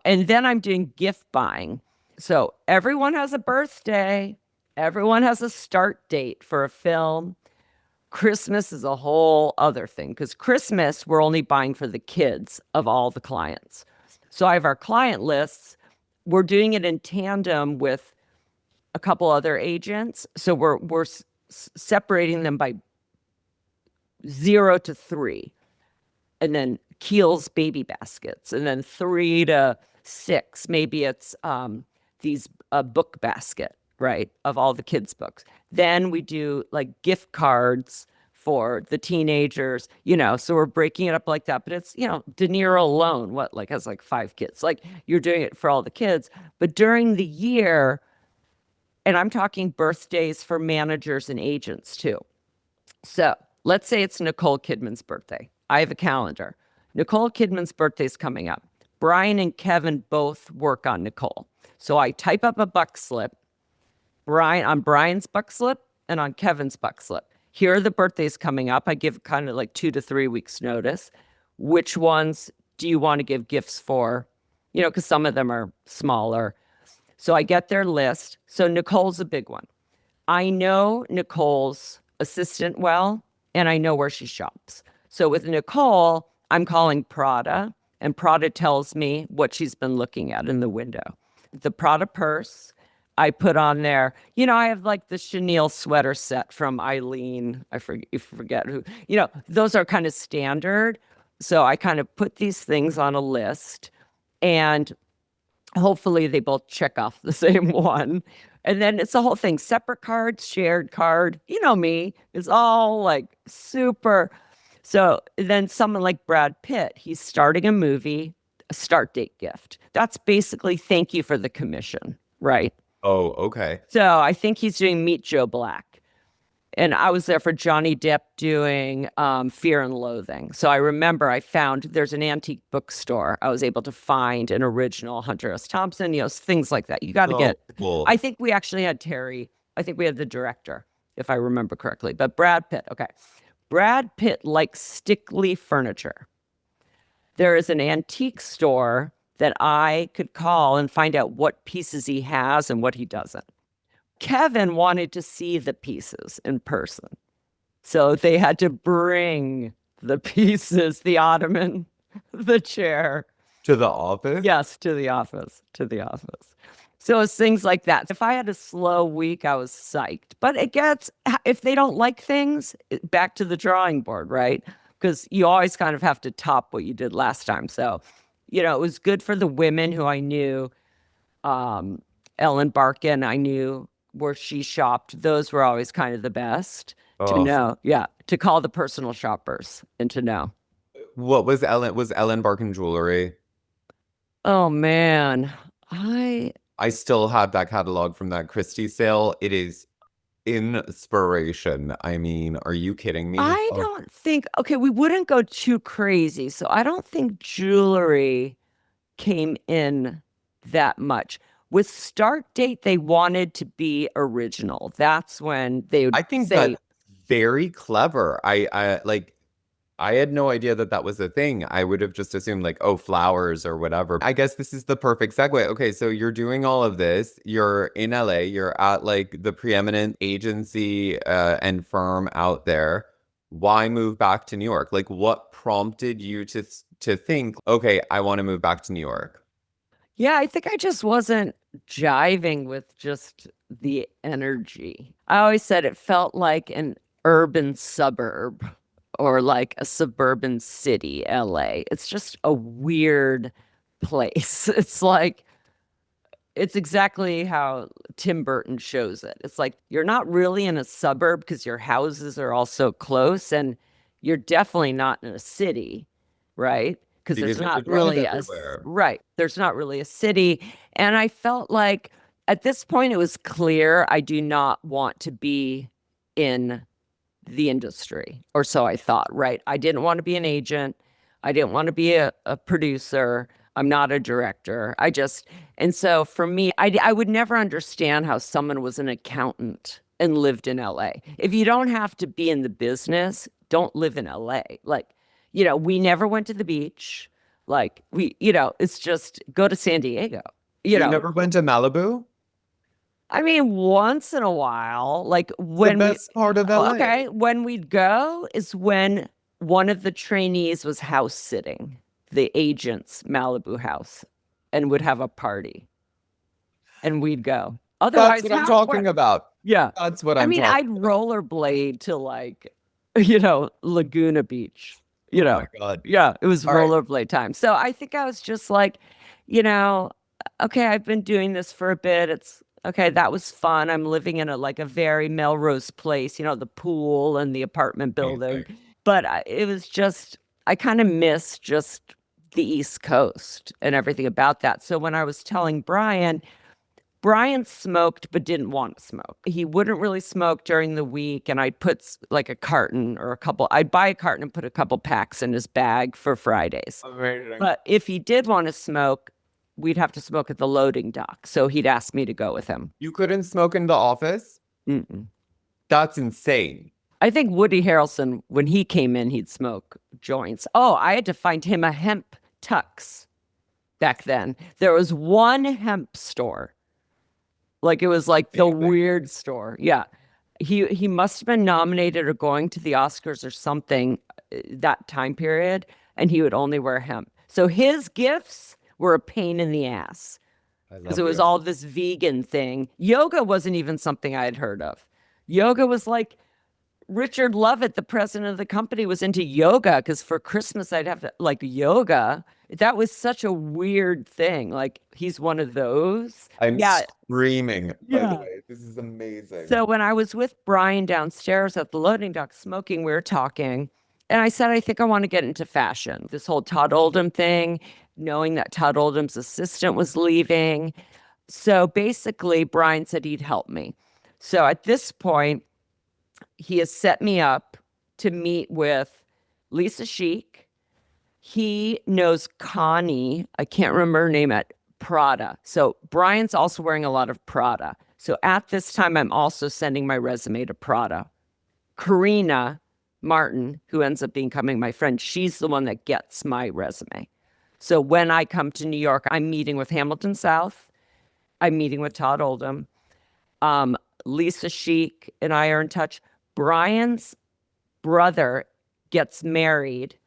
And then I'm doing gift buying. So everyone has a birthday. Everyone has a start date for a film. Christmas is a whole other thing because Christmas, we're only buying for the kids of all the clients. So I have our client lists. We're doing it in tandem with a couple other agents. So we're separating them by 0 to 3, and then Kiehl's baby baskets, and then 3 to 6. Maybe it's these book basket, right, of all the kids' books. Then we do like gift cards for the teenagers, so we're breaking it up like that. But it's, De Niro alone, has like 5 kids. Like you're doing it for all the kids. But during the year, and I'm talking birthdays for managers and agents too. So let's say it's Nicole Kidman's birthday. I have a calendar. Nicole Kidman's birthday's coming up. Brian and Kevin both work on Nicole. So I type up a buck slip, on Brian's buck slip and on Kevin's buck slip. Here are the birthdays coming up. I give kind of like 2 to 3 weeks notice. Which ones do you want to give gifts for? Because some of them are smaller. So I get their list. So Nicole's a big one. I know Nicole's assistant well, and I know where she shops. So with Nicole, I'm calling Prada, and Prada tells me what she's been looking at in the window. The Prada purse, I put on there. I have like the chenille sweater set from Eileen. I forget who. Those are kind of standard. So I kind of put these things on a list, and hopefully they both check off the same one. And then it's the whole thing, separate cards, shared card. You know me, it's all like super. So then someone like Brad Pitt, he's starting a movie, a start date gift. That's basically thank you for the commission, right? Oh, okay. So I think he's doing Meet Joe Black. And I was there for Johnny Depp doing Fear and Loathing. So I remember I found there's an antique bookstore. I was able to find an original Hunter S. Thompson, things like that. You got to get. Cool. I think we actually had Terry. I think we had the director, if I remember correctly. But Brad Pitt. Okay. Brad Pitt likes stickly furniture. There is an antique store that I could call and find out what pieces he has and what he doesn't. Kevin wanted to see the pieces in person. So they had to bring the pieces, the ottoman, the chair. To the office? Yes, to the office. So it's things like that. If I had a slow week, I was psyched. But if they don't like things, back to the drawing board, right? Because you always kind of have to top what you did last time. So, it was good for the women who I knew. Ellen Barkin, I knew where she shopped. Those were always kind of the best to know. Yeah, to call the personal shoppers and to know. What was Ellen Barkin jewelry? Oh, man. I still have that catalog from that Christie sale. It is inspiration. I mean, are you kidding me? I don't think, okay, we wouldn't go too crazy. So I don't think jewelry came in that much. With Start Date, they wanted to be original. That's when they would I think say, that's very clever. I had no idea that was a thing. I would have just assumed like, oh, flowers or whatever. I guess this is the perfect segue. Okay, so you're doing all of this. You're in LA. You're at like the preeminent agency and firm out there. Why move back to New York? Like, what prompted you to think, okay, I want to move back to New York? Yeah, I think I just wasn't jiving with just the energy. I always said it felt like an urban suburb or like a suburban city, LA. It's just a weird place. It's exactly how Tim Burton shows it. It's like you're not really in a suburb because your houses are all so close, and you're definitely not in a city, right? Because there's not really there's not really a city. And I felt like at this point it was clear I do not want to be in the industry, or so I thought, right? I didn't want to be an agent. I didn't want to be a producer. I'm not a director. And so for me, I would never understand how someone was an accountant and lived in LA. If you don't have to be in the business, don't live in LA. Like, we never went to the beach. Like it's just go to San Diego. You never went to Malibu? I mean, once in a while, like when the best part of LA. Okay, when we'd go is when one of the trainees was house sitting the agent's Malibu house and would have a party, and we'd go. Otherwise, that's what I'm talking about. Yeah, that's what I'm. I'd rollerblade to like, Laguna Beach. Oh my God. Yeah, it was rollerblade time. So I think I was just like, okay, I've been doing this for a bit. It's okay. That was fun. I'm living in a very Melrose Place, the pool and the apartment building. Amazing. But it was just, I kind of miss just the East Coast and everything about that. So when I was telling Brian smoked but didn't want to smoke. He wouldn't really smoke during the week, and I'd put like a carton or I'd buy a carton and put a couple packs in his bag for Fridays. Amazing. But if he did want to smoke, we'd have to smoke at the loading dock. So he'd ask me to go with him. You couldn't smoke in the office? Mm-mm. That's insane. I think Woody Harrelson, when he came in, he'd smoke joints. Oh, I had to find him a hemp tux back then. There was one hemp store. Like it was like the weird store. Yeah. He must have been nominated or going to the Oscars or something that time period. and he would only wear hemp. So his gifts were a pain in the ass because it was all this vegan thing. Yoga wasn't even something I had heard of. Yoga was like, Richard Lovett, the president of the company, was into yoga because for Christmas I'd have to, like, yoga. That was such a weird thing. Like, he's one of those. I'm screaming, by the way. This is amazing. So when I was with Brian downstairs at the loading dock smoking, we were talking, and I said, I think I want to get into fashion. This whole Todd Oldham thing, knowing that Todd Oldham's assistant was leaving. So basically, Brian said he'd help me. So at this point, he has set me up to meet with Lisa Chic. He knows Connie, I can't remember her name, at Prada. So Brian's also wearing a lot of Prada. So at this time, I'm also sending my resume to Prada. Karina Martin, who ends up becoming my friend, she's the one that gets my resume. So when I come to New York, I'm meeting with Hamilton South. I'm meeting with Todd Oldham. Lisa Chic and I are in touch. Brian's brother gets married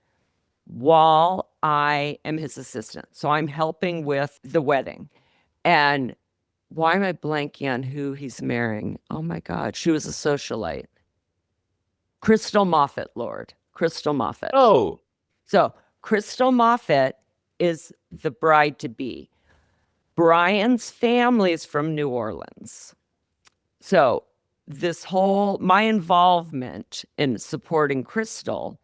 while I am his assistant. So I'm helping with the wedding. And why am I blanking on who he's marrying? Oh my God, she was a socialite. Crystal Moffat, Lord. Crystal Moffat. Oh. So Crystal Moffat is the bride-to-be. Brian's family is from New Orleans. So this whole, my involvement in supporting Crystal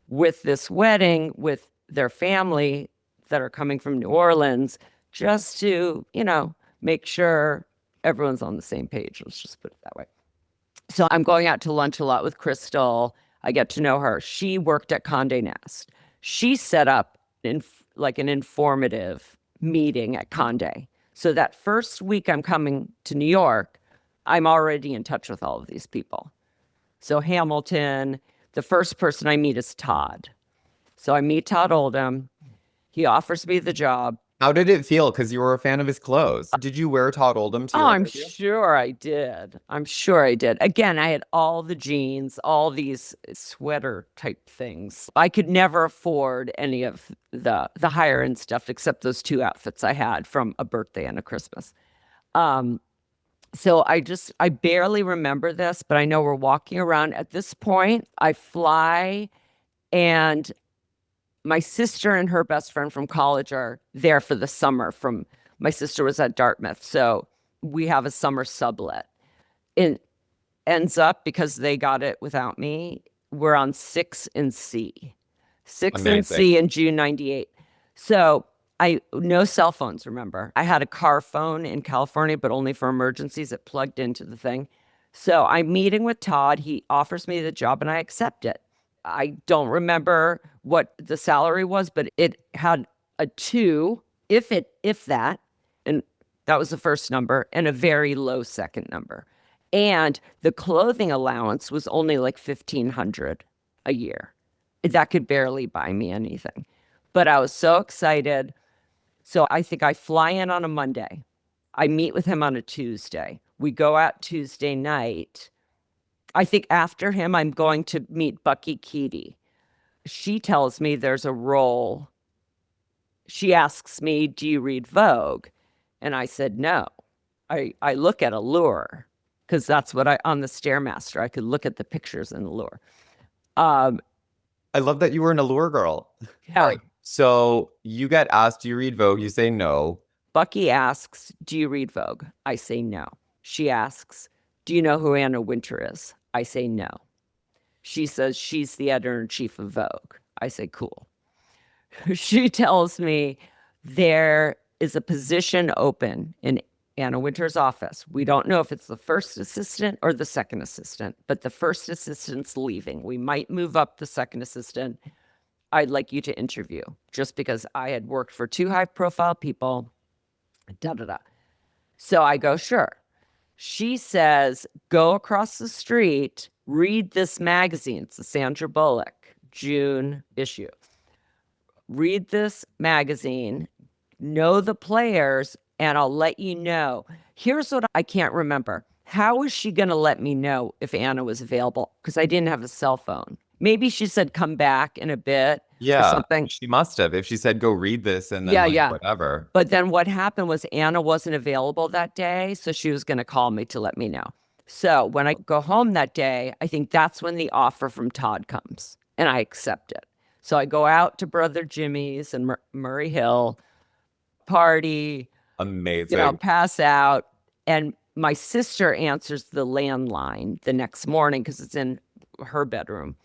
with this wedding, with their family that are coming from New Orleans, just to, make sure everyone's on the same page. Let's just put it that way. So I'm going out to lunch a lot with Crystal. I get to know her. She worked at Condé Nast. She set up an informative meeting at Condé. So that first week I'm coming to New York, I'm already in touch with all of these people. So Hamilton, the first person I meet is Todd. So I meet Todd Oldham. He offers me the job. How did it feel? Because you were a fan of his clothes. Did you wear Todd Oldham to your interview? Sure I did. I'm sure I did. Again, I had all the jeans, all these sweater type things. I could never afford any of the higher end stuff except those two outfits I had from a birthday and a Christmas. So I barely remember this, but I know we're walking around. At this point, I fly, and my sister and her best friend from college are there for the summer. My sister was at Dartmouth, so we have a summer sublet. It ends up, because they got it without me, we're on 6 and C. 6 and C in June 98. So no cell phones, remember. I had a car phone in California, but only for emergencies. It plugged into the thing. So I'm meeting with Todd. He offers me the job and I accept it. I don't remember what the salary was, but it had a 2, if that, and that was the first number, and a very low second number. And the clothing allowance was only like $1,500 a year. That could barely buy me anything. But I was so excited. So I think I fly in on a Monday. I meet with him on a Tuesday. We go out Tuesday night. I think after him, I'm going to meet Bucky Keaty. She tells me there's a role. She asks me, do you read Vogue? And I said, no. I look at Allure, because that's what on the Stairmaster, I could look at the pictures in Allure. I love that you were an Allure girl. Yeah. So you get asked, do you read Vogue? You say no. Bucky asks, do you read Vogue? I say no. She asks, do you know who Anna Wintour is? I say no. She says she's the editor-in-chief of Vogue. I say, cool. She tells me there is a position open in Anna Wintour's office. We don't know if it's the first assistant or the second assistant, but the first assistant's leaving. We might move up the second assistant. I'd like you to interview, just because I had worked for 2 high-profile people, So I go, sure. She says, go across the street, read this magazine. It's a Sandra Bullock June issue. Read this magazine, know the players, and I'll let you know. Here's what I can't remember. How was she going to let me know if Anna was available? Because I didn't have a cell phone. Maybe she said, come back in a bit. Yeah, something. she must have. If she said, go read this and then Yeah, like, yeah. whatever. But then what happened was Anna wasn't available that day, so she was going to call me to let me know. So when I go home that day, I think that's when the offer from Todd comes, and I accept it. So I go out to Brother Jimmy's in Murray Hill, party, Amazing. pass out. And my sister answers the landline the next morning because it's in her bedroom.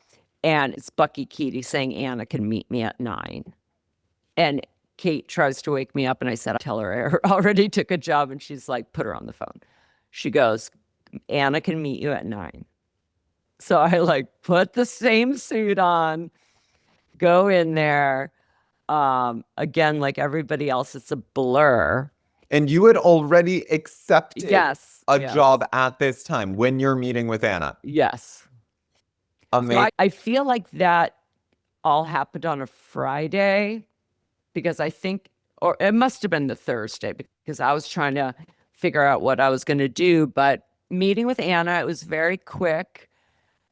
And it's Bucky Keaty saying Anna can meet me at 9. And Kate tries to wake me up, and I said, tell her I already took a job. And she's like, put her on the phone. She goes, Anna can meet you at 9. So I like put the same suit on, go in there. Again, like everybody else, it's a blur. And you had already accepted Yes. a job at this time when you're meeting with Anna. Yes. Amazing. So I feel like that all happened on a Friday because I think, or it must have been the Thursday because I was trying to figure out what I was going to do. But meeting with Anna, it was very quick.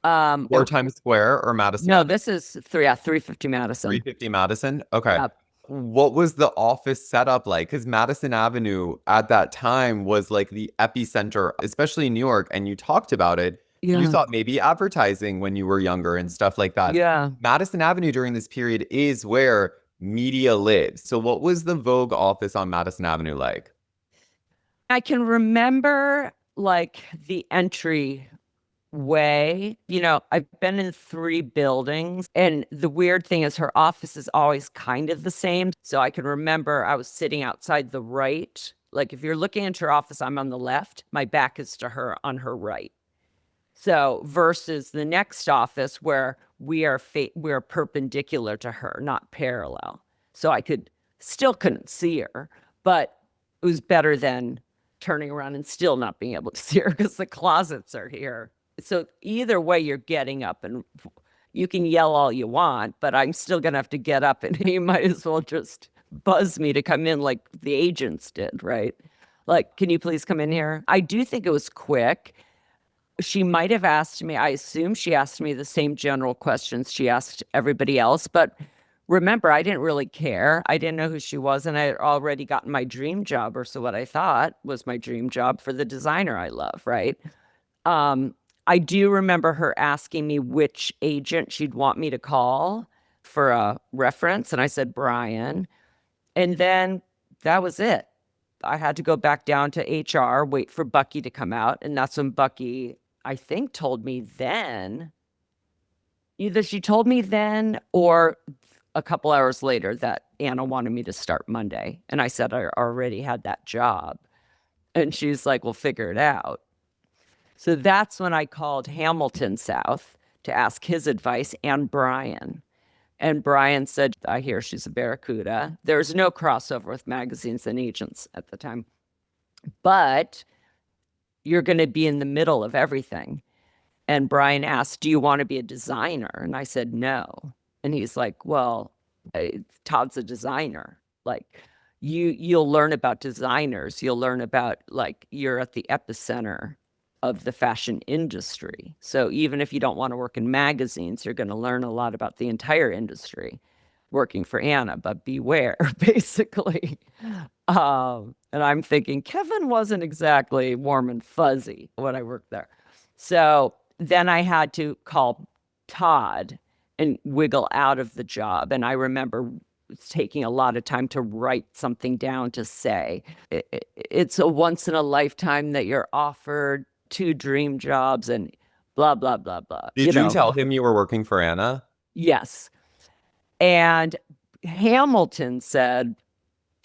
Or Times Square or Madison? No, this is 350 Madison. 350 Madison? Okay. Yep. What was the office setup like? Because Madison Avenue at that time was like the epicenter, especially in New York. And you talked about it. Yeah. You thought maybe advertising when you were younger and stuff like that. Yeah. Madison Avenue during this period is where media lives. So what was the Vogue office on Madison Avenue like? I can remember like the entry way. I've been in 3 buildings, and the weird thing is her office is always kind of the same. So I can remember I was sitting outside the right. Like if you're looking into her office, I'm on the left. My back is to her on her right. So versus the next office where we are perpendicular to her, not parallel. So I still couldn't see her, but it was better than turning around and still not being able to see her because the closets are here. So either way, you're getting up, and you can yell all you want, but I'm still going to have to get up, and you might as well just buzz me to come in like the agents did, right? Like, can you please come in here? I do think it was quick. She might have asked me, I assume she asked me the same general questions she asked everybody else, but remember, I didn't really care. I didn't know who she was, and I had already gotten my dream job, or so what I thought was my dream job for the designer I love, right? I do remember her asking me which agent she'd want me to call for a reference, and I said Brian. And then that was it. I had to go back down to HR, wait for Bucky to come out, and that's when Bucky, I think, told me then, either she told me then or a couple hours later that Anna wanted me to start Monday. And I said I already had that job. And she's like, well, figure it out. So that's when I called Hamilton South to ask his advice, and Brian. And Brian said, I hear she's a barracuda. There's no crossover with magazines and agents at the time. But you're going to be in the middle of everything. And Brian asked, do you want to be a designer? And I said, no. And he's like, well, Todd's a designer. Like, you'll learn about designers. You'll learn about, like, you're at the epicenter of the fashion industry. So even if you don't want to work in magazines, you're going to learn a lot about the entire industry working for Anna, but beware, basically. And I'm thinking, Kevin wasn't exactly warm and fuzzy when I worked there. So then I had to call Todd and wiggle out of the job. And I remember taking a lot of time to write something down to say, it's a once in a lifetime that you're offered 2 dream jobs and blah, blah, blah, blah. Did you tell him you were working for Anna? Yes. And Hamilton said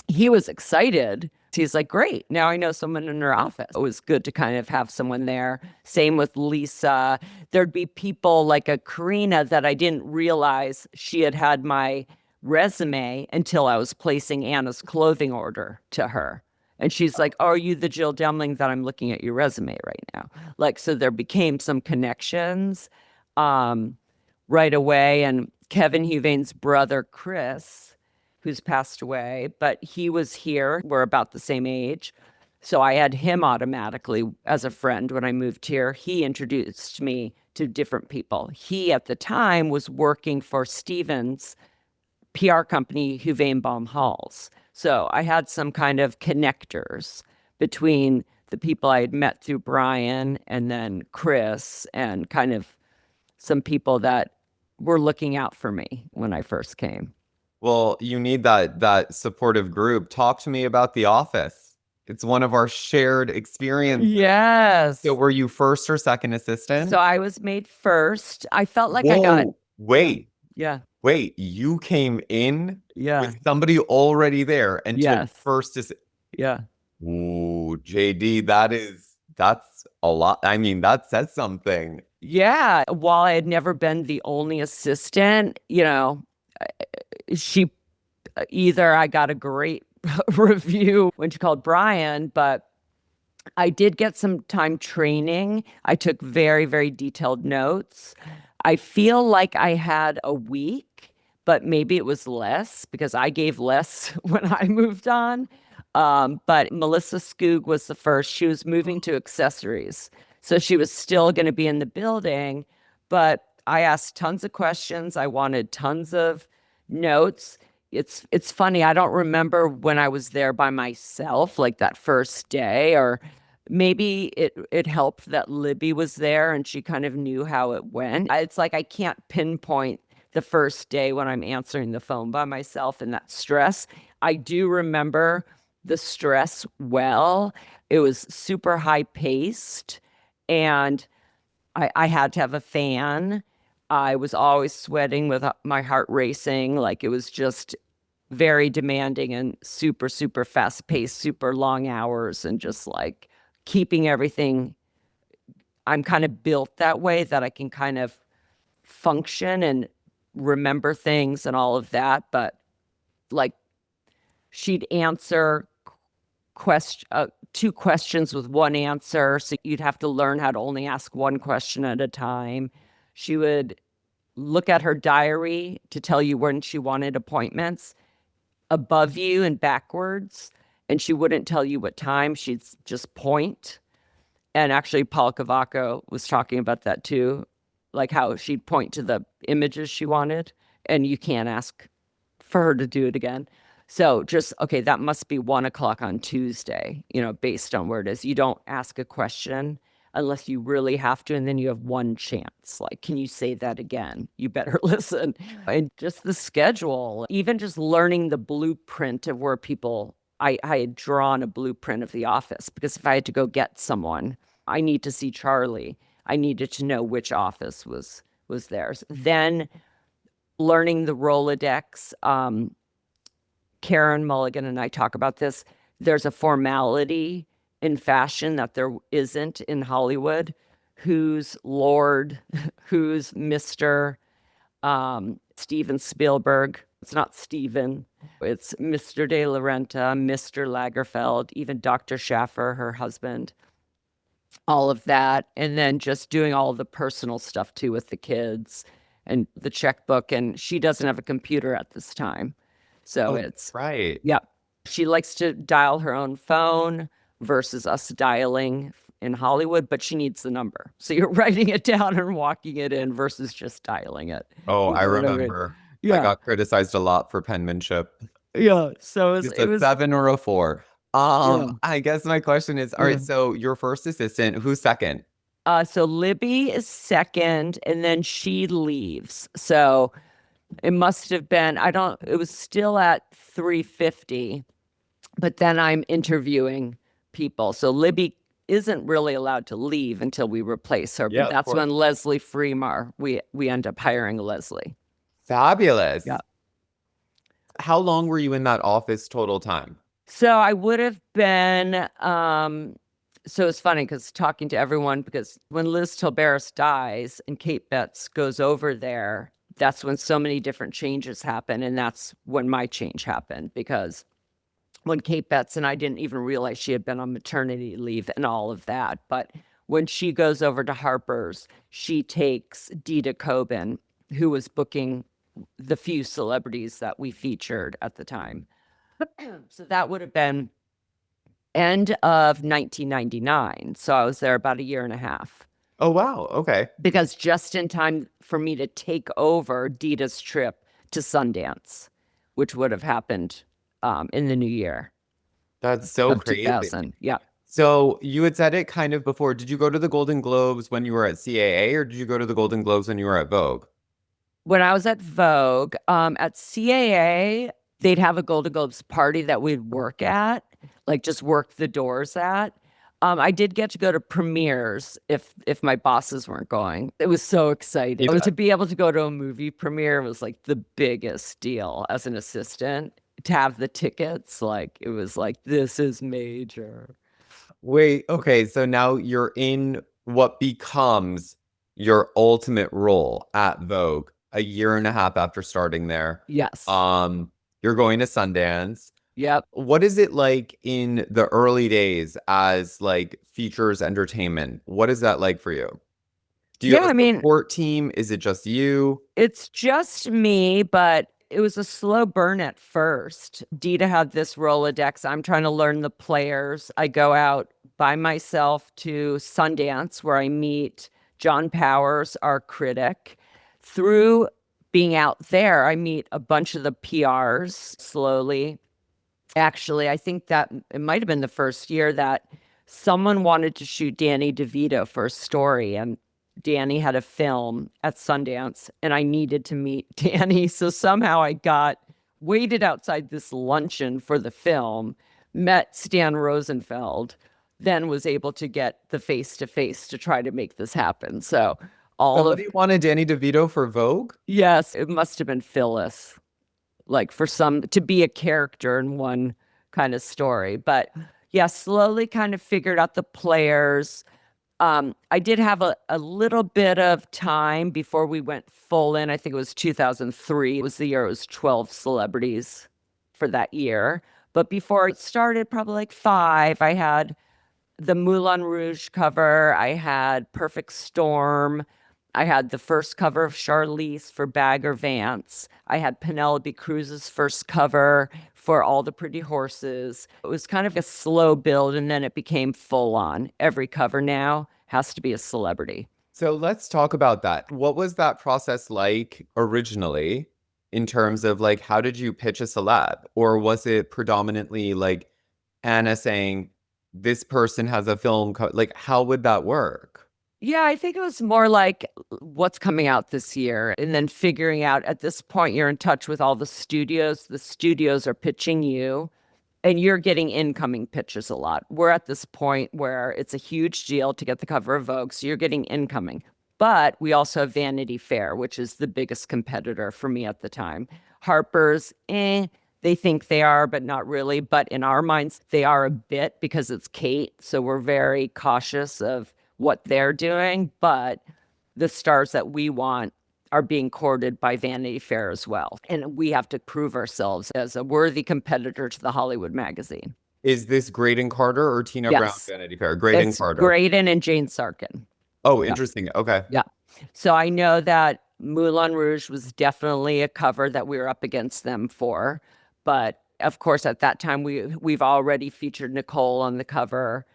he was excited. He's like, great. Now I know someone in her office. It was good to kind of have someone there. Same with Lisa. There'd be people like a Karina that I didn't realize she had my resume until I was placing Anna's clothing order to her. And she's like, oh, are you the Jill Demling that I'm looking at your resume right now? Like, so there became some connections right away. And Kevin Huvane's brother, Chris, who's passed away, but he was here. We're about the same age. So I had him automatically as a friend when I moved here. He introduced me to different people. He, at the time, was working for Stevens PR company, Huvanebaum Halls. So I had some kind of connectors between the people I had met through Brian and then Chris and kind of some people that were looking out for me when I first came. Well, you need that supportive group. Talk to me about The Office. It's one of our shared experiences. Yes. So were you first or second assistant? So I was made first. I felt like I got. Wait, Yeah. you came in Yeah. with somebody already there and Yes. took first Yeah. Ooh, JD, that's a lot. I mean, that says something. Yeah. While I had never been the only assistant, she either I got a great review when she called Brian, but I did get some time training. I took very, very detailed notes. I feel like I had a week, but maybe it was less because I gave less when I moved on. But Melissa Skoog was the first. She was moving to accessories. So she was still going to be in the building, but I asked tons of questions. I wanted tons of notes. It's funny. I don't remember when I was there by myself, like that first day, or maybe it helped that Libby was there and she kind of knew how it went. It's like I can't pinpoint the first day when I'm answering the phone by myself and that stress. I do remember the stress well. It was super high paced and I had to have a fan. I was always sweating with my heart racing. Like it was just very demanding and super, super fast paced, super long hours and just like keeping everything. I'm kind of built that way that I can kind of function and remember things and all of that. But like she'd answer two questions with one answer. So you'd have to learn how to only ask one question at a time. She would look at her diary to tell you when she wanted appointments above you and backwards. And she wouldn't tell you what time. She'd just point. And actually, Paul Cavaco was talking about that too, like how she'd point to the images she wanted. And you can't ask for her to do it again. So just, okay, that must be 1:00 on Tuesday, based on where it is. You don't ask a question unless you really have to. And then you have one chance. Like, can you say that again? You better listen. And just the schedule, even just learning the blueprint of where people, I had drawn a blueprint of the office because if I had to go get someone, I need to see Charlie. I needed to know which office was theirs. Then learning the Rolodex, Karen Mulligan and I talk about this. There's a formality in fashion that there isn't in Hollywood. Who's Lord? Who's Mr. Steven Spielberg? It's not Steven. It's Mr. De La Renta, Mr. Lagerfeld, even Dr. Schaffer, her husband. All of that. And then just doing all of the personal stuff too with the kids and the checkbook. And she doesn't have a computer at this time. So it's right. Yeah. She likes to dial her own phone versus us dialing in Hollywood, but she needs the number. So you're writing it down and walking it in versus just dialing it. Oh, I You know what I mean? remember. I Yeah. got criticized a lot for penmanship. Yeah. So It's it a was 7 or a 4. Yeah. I guess my question is, all right, so your first assistant, who's second? So Libby is second and then she leaves. So it must have been, it was still at 3:50, but then I'm interviewing people. So Libby isn't really allowed to leave until we replace her. Yeah, But of that's course. when Leslie Fremar, we end up hiring Leslie. Fabulous. Yeah. How long were you in that office total time? So I would have been, so it's funny because talking to everyone, because when Liz Tilberis dies and Kate Betts goes over there, that's when so many different changes happen. And that's when my change happened because when Kate Betts, and I didn't even realize she had been on maternity leave and all of that. But when she goes over to Harper's, she takes Dita Coben, who was booking the few celebrities that we featured at the time. So that would have been end of 1999. So I was there about a year and a half. Oh, wow. Okay. Because just in time for me to take over Dita's trip to Sundance. which would have happened in the new year That's so of crazy. 2000. Yeah. So you had said it kind of before. Did you go to the Golden Globes when you were at CAA, or did you go to the Golden Globes when you were at Vogue? When I was at Vogue, at CAA, they'd have a Golden Globes party that we'd work at, like just work the doors at. I did get to go to premieres if my bosses weren't going. It was so exciting. Yeah. To be able to go to a movie premiere was like the biggest deal as an assistant. To have the tickets, like it was like, this is major. Wait, okay, so now you're in what becomes your ultimate role at Vogue a year and a half after starting there. Yes. You're going to Sundance. Yep. What is it like in the early days as like features entertainment? What is that like for you? Do you Yeah, have I a mean, support team? Is it just you? it's just me, but it was a slow burn at first. Dita had this Rolodex. I'm trying to learn the players. I go out by myself to Sundance where I meet John Powers, our critic. Through being out there, I meet a bunch of the PRs slowly. Actually, I think that it might have been the first year that someone wanted to shoot Danny DeVito for a story, and Danny had a film at Sundance, and I needed to meet Danny. So somehow waited outside this luncheon for the film, met Stan Rosenfeld, then was able to get the face-to-face to try to make this happen. So Somebody wanted Danny DeVito for Vogue? yes, it must have been Phyllis, like to be a character in one kind of story. But yeah, slowly kind of figured out the players. I did have a little bit of time before we went full in. I think it was 2003. It was the year it was 12 celebrities for that year. But before it started, probably like 5, I had the Moulin Rouge cover. I had Perfect Storm. I had the first cover of Charlize for Bagger Vance. I had Penelope Cruz's first cover for All the Pretty Horses. It was kind of a slow build, and then it became full on. Every cover now has to be a celebrity. So let's talk about that. What was that process like originally in terms of like, how did you pitch a celeb? Or was it predominantly like Anna saying, this person has a film, like, how would that work? Yeah, I think it was more like what's coming out this year, and then figuring out at this point you're in touch with all the studios. The studios are pitching you, and you're getting incoming pitches a lot. We're at this point where it's a huge deal to get the cover of Vogue, so you're getting incoming. But we also have Vanity Fair, which is the biggest competitor for me at the time. Harper's, they think they are, but not really. But in our minds, they are a bit because it's Kate. So we're very cautious of what they're doing. But the stars that we want are being courted by Vanity Fair as well. And we have to prove ourselves as a worthy competitor to the Hollywood magazine. Is this Graydon Carter or Tina Brown's Vanity Fair? Graydon Carter. Graydon and Jane Sarkin. Oh, interesting. Okay. Yeah. So I know that Moulin Rouge was definitely a cover that we were up against them for. But of course, at that time, we've already featured Nicole on the cover.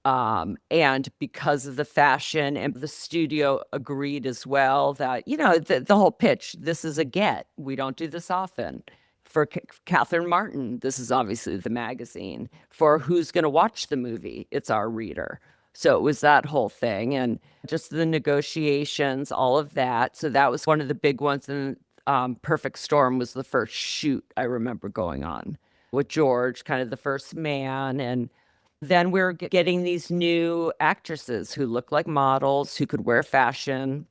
And because of the fashion, and the studio agreed as well that, the whole pitch, this is a get. We don't do this often. For Catherine Martin, this is obviously the magazine. For who's going to watch the movie, it's our reader. So it was that whole thing, and just the negotiations, all of that. So that was one of the big ones. And Perfect Storm was the first shoot I remember going on with George, kind of the first man. And then we're getting these new actresses who look like models, who could wear fashion.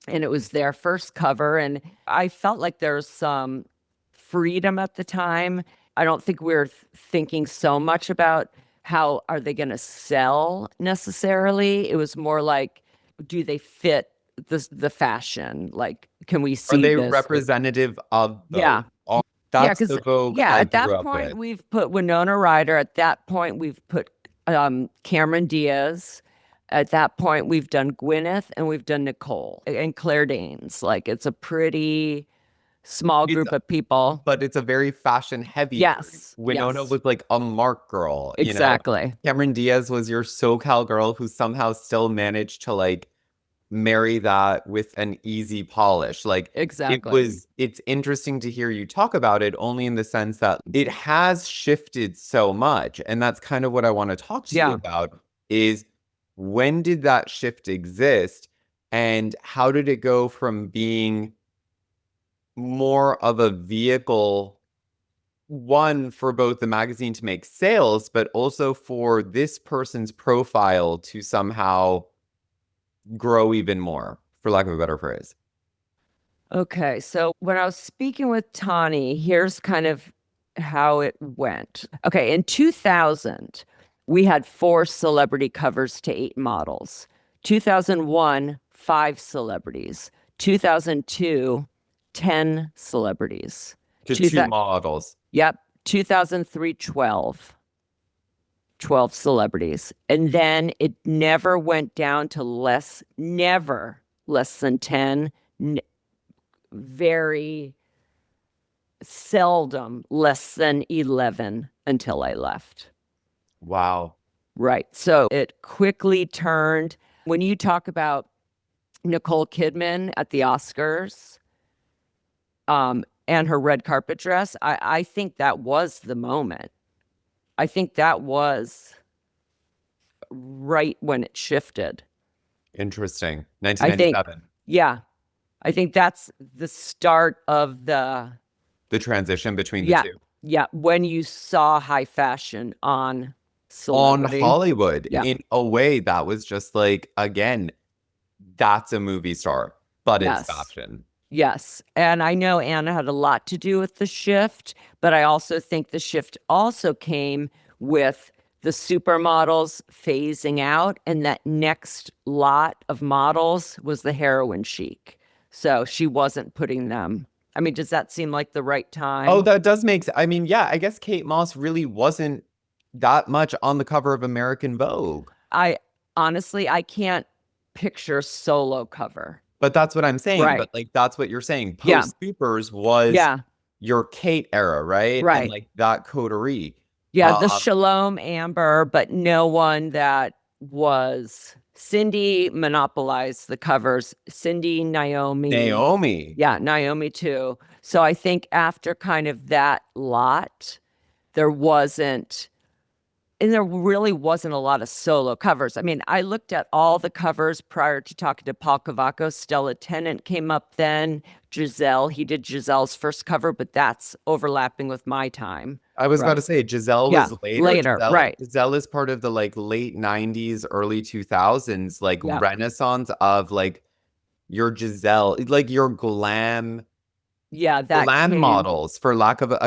And it was their first cover. And I felt like there was some freedom at the time. I don't think we were thinking so much about how are they going to sell necessarily. It was more like, do they fit the fashion? Like, can we see Are they this? representative of Vogue? Yeah. That's the Vogue I at that grew up point, with. we've put Winona Ryder. At that point, we've put Cameron Diaz. At that point, we've done Gwyneth and we've done Nicole and Claire Danes. Like, it's a pretty small group of people. But it's a very fashion heavy. Yes. Winona yes. was like a Mark girl. Exactly. Cameron Diaz was your SoCal girl who somehow still managed to like marry that with an easy polish. Like Exactly. it's interesting to hear you talk about it only in the sense that it has shifted so much. And that's kind of what I want to talk to you Yeah. about is when did that shift exist and how did it go from being more of a vehicle, one for both the magazine to make sales, but also for this person's profile to somehow grow even more, for lack of a better phrase. Okay, so when I was speaking with Tani, here's kind of how it went. Okay, in 2000, we had 4 celebrity covers to 8 models. 2001, 5 celebrities. 2002, 10 celebrities. To Two two thou- models. Yep, 2003, 12 celebrities. And then it never went down to never less than 10, very seldom less than 11 until I left. Wow. Right. So it quickly turned. When you talk about Nicole Kidman at the Oscars, and her red carpet dress, I think that was the moment. I think that was right when it shifted. Interesting. I think, 1997. yeah, I think that's the start of The transition between the yeah, two. yeah, when you saw high fashion on On celebrity. Hollywood. Yeah. In a way, that was just like, again, that's a movie star, but it's Yes. fashion. Yes. And I know Anna had a lot to do with the shift, but I also think the shift also came with the supermodels phasing out, and that next lot of models was the heroin chic. So she wasn't putting them. I mean, does that seem like the right time? Oh, that does make sense. I mean, yeah, I guess Kate Moss really wasn't that much on the cover of American Vogue. I honestly, I can't picture solo cover. But that's what I'm saying. Right. But like that's what you're saying. Yeah. Post Supers was Yeah. your Kate era, right? Right. And like that coterie. Yeah, the Shalom Amber, but no one that was. Cindy monopolized the covers. Cindy, Naomi. Yeah, Naomi too. So I think after kind of that lot, there really wasn't a lot of solo covers. I mean, I looked at all the covers prior to talking to Paul Cavacos. Stella Tennant came up then. Giselle, he did Giselle's first cover, but that's overlapping with my time. I was about to say Giselle was later. Later, right. Giselle is part of the like late 90s, early 2000s, like renaissance of like your Giselle, like your glam. Yeah, that glam models, for lack of a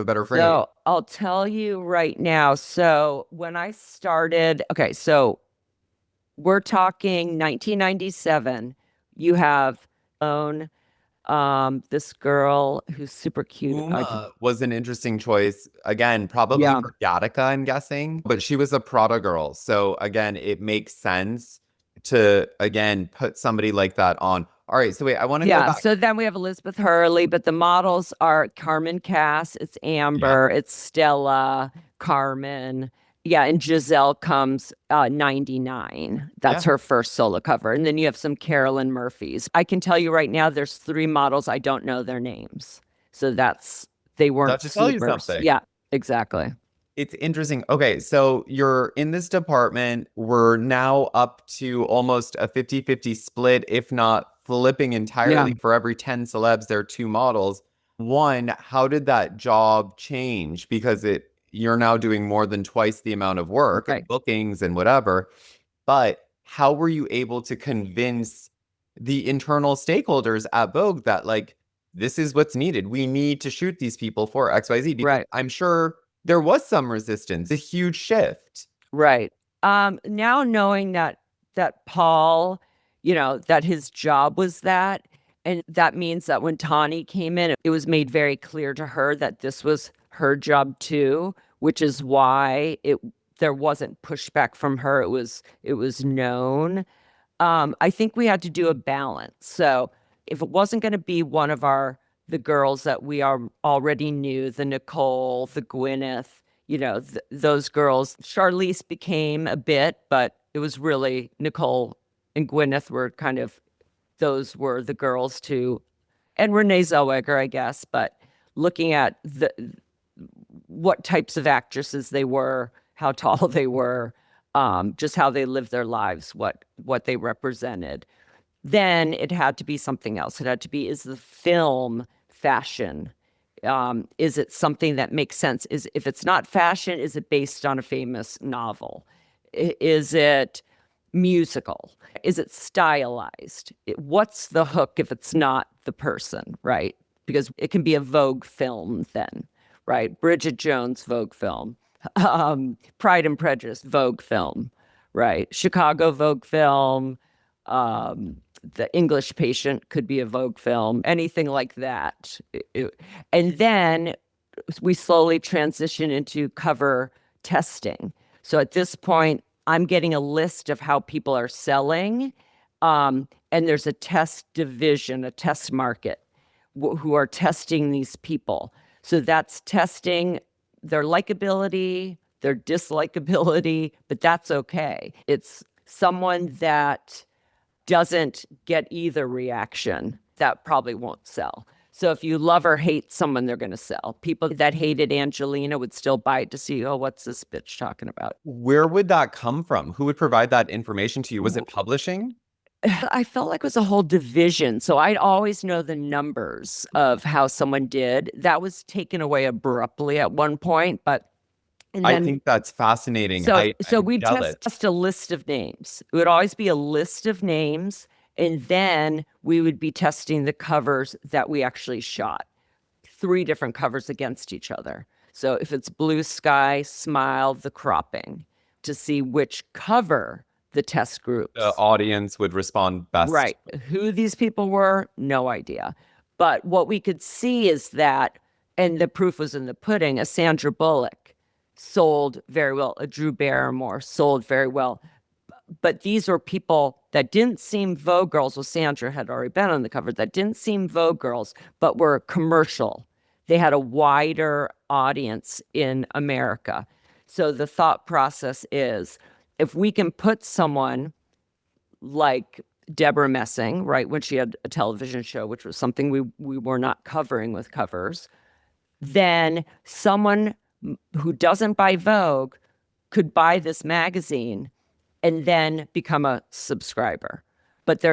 better phrase. So I'll tell you right now. So when I started, okay, so we're talking 1997. You have this girl who's super cute. Uma was an interesting choice. Again, probably for Gattaca, I'm guessing. But she was a Prada girl. So again, it makes sense to, again, put somebody like that on. All right, so wait, I want to go back. So then we have Elizabeth Hurley, but the models are Carmen Cass, it's Amber, it's Stella, Carmen. Yeah, and Giselle comes 99. That's her first solo cover. And then you have some Carolyn Murphys. I can tell you right now, there's 3 models. I don't know their names. So they weren't That should tell you something. Yeah, exactly. It's interesting. Okay, so you're in this department. We're now up to almost a 50-50 split, if not flipping entirely. For every 10 celebs, there are 2 models. One, how did that job change? Because you're now doing more than twice the amount of work, and bookings and whatever. But how were you able to convince the internal stakeholders at Vogue that like, this is what's needed? We need to shoot these people for XYZ. Because I'm sure there was some resistance, a huge shift. Right. Now knowing that Paul, that his job was that, and that means that when Tani came in, it was made very clear to her that this was her job too, which is why there wasn't pushback from her. It was known. I think we had to do a balance. So if it wasn't going to be one of the girls that we already knew, the Nicole, the Gwyneth, those girls, Charlize became a bit, but it was really Nicole and Gwyneth were those were the girls too, and Renee Zellweger, I guess, but looking at what types of actresses they were, how tall they were, just how they lived their lives, what they represented. Then it had to be something else. It had to be, is the film fashion? Is it something that makes sense? If it's not fashion, is it based on a famous novel? Is it musical? Is it stylized? What's the hook if it's not the person, right? Because it can be a Vogue film then, right? Bridget Jones, Vogue film. Pride and Prejudice, Vogue film, right? Chicago, Vogue film. The English Patient could be a Vogue film, anything like that. And then we slowly transition into cover testing. So at this point, I'm getting a list of how people are selling. And there's a test division, a test market who are testing these people. So that's testing their likability, their dislikability, but that's okay. It's someone that doesn't get either reaction that probably won't sell. So if you love or hate someone, they're going to sell. People that hated Angelina would still buy it to see, oh, what's this bitch talking about? Where would that come from? Who would provide that information to you? Was it publishing? I felt like it was a whole division. So I'd always know the numbers of how someone did. That was taken away abruptly at one point, but I think that's fascinating. So we test a list of names. It would always be a list of names, and then we would be testing the covers that we actually shot. 3 different covers against each other. So if it's Blue Sky, Smile, The Cropping, to see which cover the test groups. The audience would respond best. Right. Who these people were, no idea. But what we could see is that, and the proof was in the pudding, a Sandra Bullock sold very well, a Drew Barrymore sold very well. But these were people that didn't seem Vogue girls. Well, Sandra had already been on the cover, that didn't seem Vogue girls, but were commercial. They had a wider audience in America. So the thought process is, if we can put someone like Deborah Messing, right, when she had a television show, which was something we were not covering with covers, then someone who doesn't buy Vogue could buy this magazine and then become a subscriber. But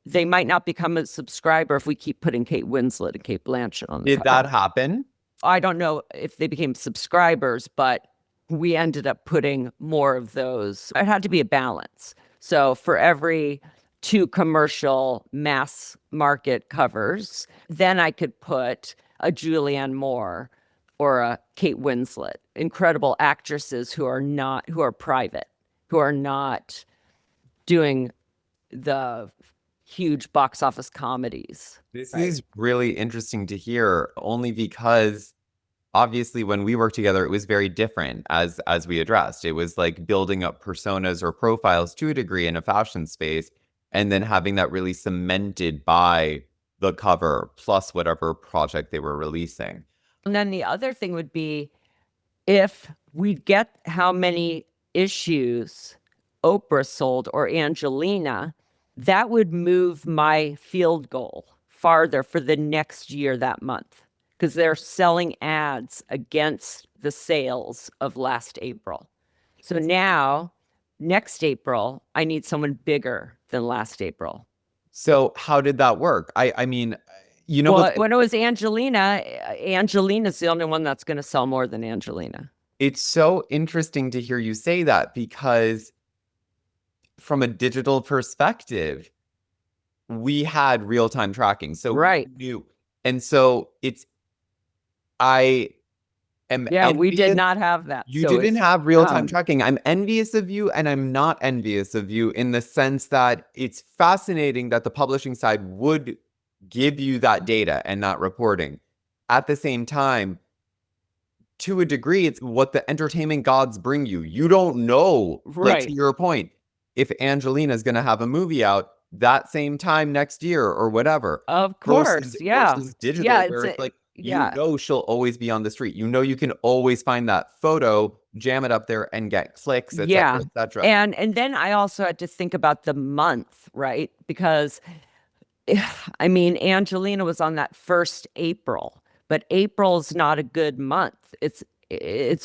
they might not become a subscriber if we keep putting Kate Winslet and Kate Blanchett on the cover. Did that happen? I don't know if they became subscribers, but we ended up putting more of those. It had to be a balance. So for every 2 commercial mass market covers, then I could put a Julianne Moore or a Kate Winslet, incredible actresses who are private, who are not doing the huge box office comedies. This is really interesting to hear, only because obviously when we worked together, it was very different, as we addressed. It was like building up personas or profiles to a degree in a fashion space, and then having that really cemented by the cover plus whatever project they were releasing. And then the other thing would be, if we get how many issues Oprah sold or Angelina, that would move my field goal farther for the next year that month, because they're selling ads against the sales of last April. So now, next April, I need someone bigger than last April. So how did that work? I mean, you know, well, when it was Angelina, Angelina's the only one that's going to sell more than Angelina. It's so interesting to hear you say that, because from a digital perspective, we had real-time tracking. So right. We knew. And so I am envious. We did not have that. You didn't have real-time tracking. I'm envious of you, and I'm not envious of you, in the sense that it's fascinating that the publishing side would give you that data and that reporting. At the same time, to a degree, it's what the entertainment gods bring you. You don't know, right. Like, to your point, if Angelina is going to have a movie out that same time next year or whatever. Of course, versus digital, where it's like, you know she'll always be on the street. You know you can always find that photo jam it up there and get clicks, et Yeah. cetera, et cetera. And then I also had to think about the month, right? Because I mean, Angelina was on that first April, but April's not a good month. It's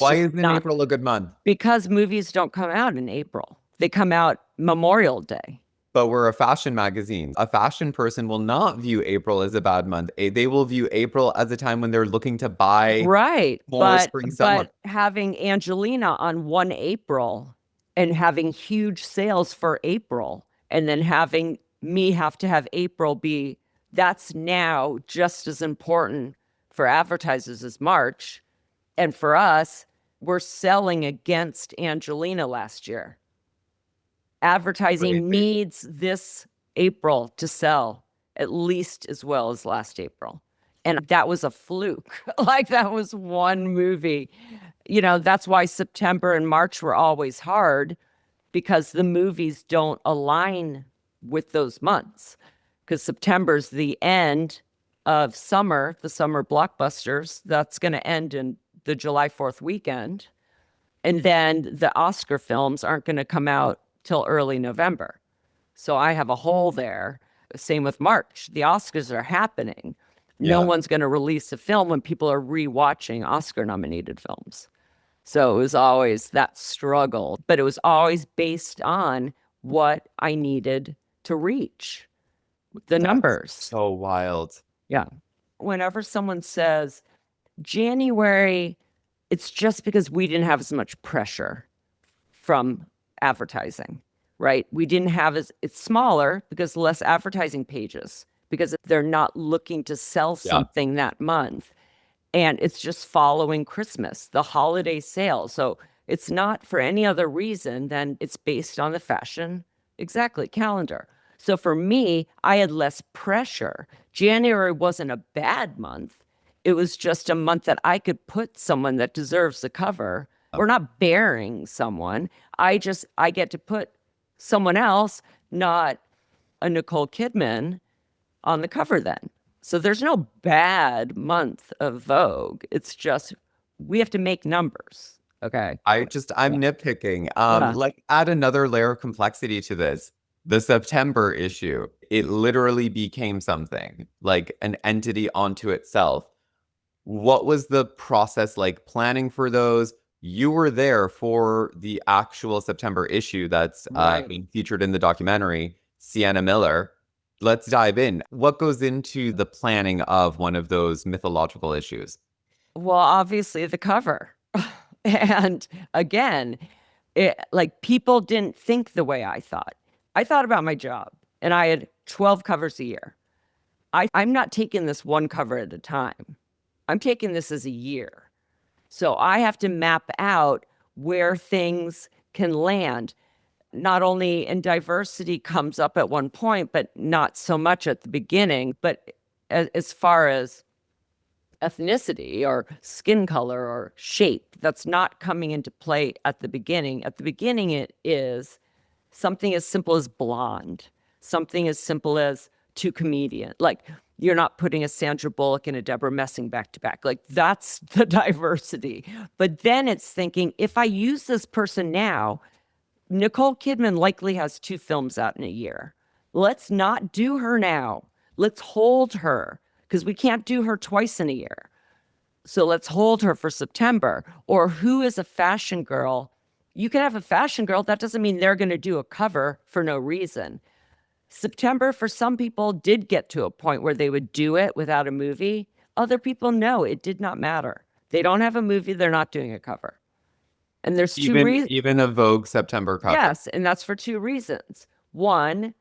Why just isn't not, April a good month? because movies don't come out in April. They come out Memorial Day. But we're a fashion magazine. A fashion person will not view April as a bad month. They will view April as a time when they're looking to buy Right. more spring, summer. But having Angelina on 1 April and having huge sales for April, and then having me have to have April be, that's now just as important for advertisers as March. And for us, we're selling against Angelina last year. Advertising Crazy. needs this April to sell at least as well as last April. And that was a fluke. Like, that was one movie. You know, that's why September and March were always hard, because the movies don't align with those months. Because September's the end of summer, the summer blockbusters. That's going to end in the July 4th weekend. And then the Oscar films aren't going to come out till early November. So I have a hole there. Same with March. The Oscars are happening. No Yeah. one's going to release a film when people are rewatching Oscar-nominated films. So it was always that struggle, but it was always based on what I needed to reach, the numbers. So wild. Yeah. Whenever someone says January, it's just because we didn't have as much pressure from advertising, right? We didn't have it's smaller because less advertising pages, because they're not looking to sell something that month. And it's just following Christmas, the holiday sale. So it's not for any other reason than it's based on the fashion, calendar. So for me, I had less pressure. January wasn't a bad month. It was just a month that I could put someone that deserves the cover. We're not bearing someone. I get to put someone else, not a Nicole Kidman, on the cover then. So there's no bad month of Vogue. It's just we have to make numbers. Okay. I'm nitpicking. Yeah. Like, add another layer of complexity to this. The September issue, it literally became something, like an entity onto itself. What was the process like planning for those? You were there for the actual September issue that's being featured in the documentary, Sienna Miller. Let's dive in. What goes into the planning of one of those mythological issues? Well, obviously the cover. And again, people didn't think the way I thought. I thought about my job, and I had 12 covers a year. I'm not taking this one cover at a time. I'm taking this as a year. So I have to map out where things can land. Not only in diversity comes up at one point, but not so much at the beginning. But as far as ethnicity or skin color or shape, that's not coming into play at the beginning. At the beginning, it is something as simple as blonde, something as simple as two comedian. Like, you're not putting a Sandra Bullock and a Deborah Messing back to back. Like, that's the diversity. But then it's thinking, if I use this person now, Nicole Kidman likely has 2 films out in a year. Let's not do her now. Let's hold her, because we can't do her twice in a year. So let's hold her for September. Or who is a fashion girl? You can have a fashion girl. That doesn't mean they're going to do a cover for no reason. September, for some people, did get to a point where they would do it without a movie. Other people, no, it did not matter. They don't have a movie, they're not doing a cover. And there's 2 reasons. Even a Vogue September cover. Yes, and that's for 2 reasons. One,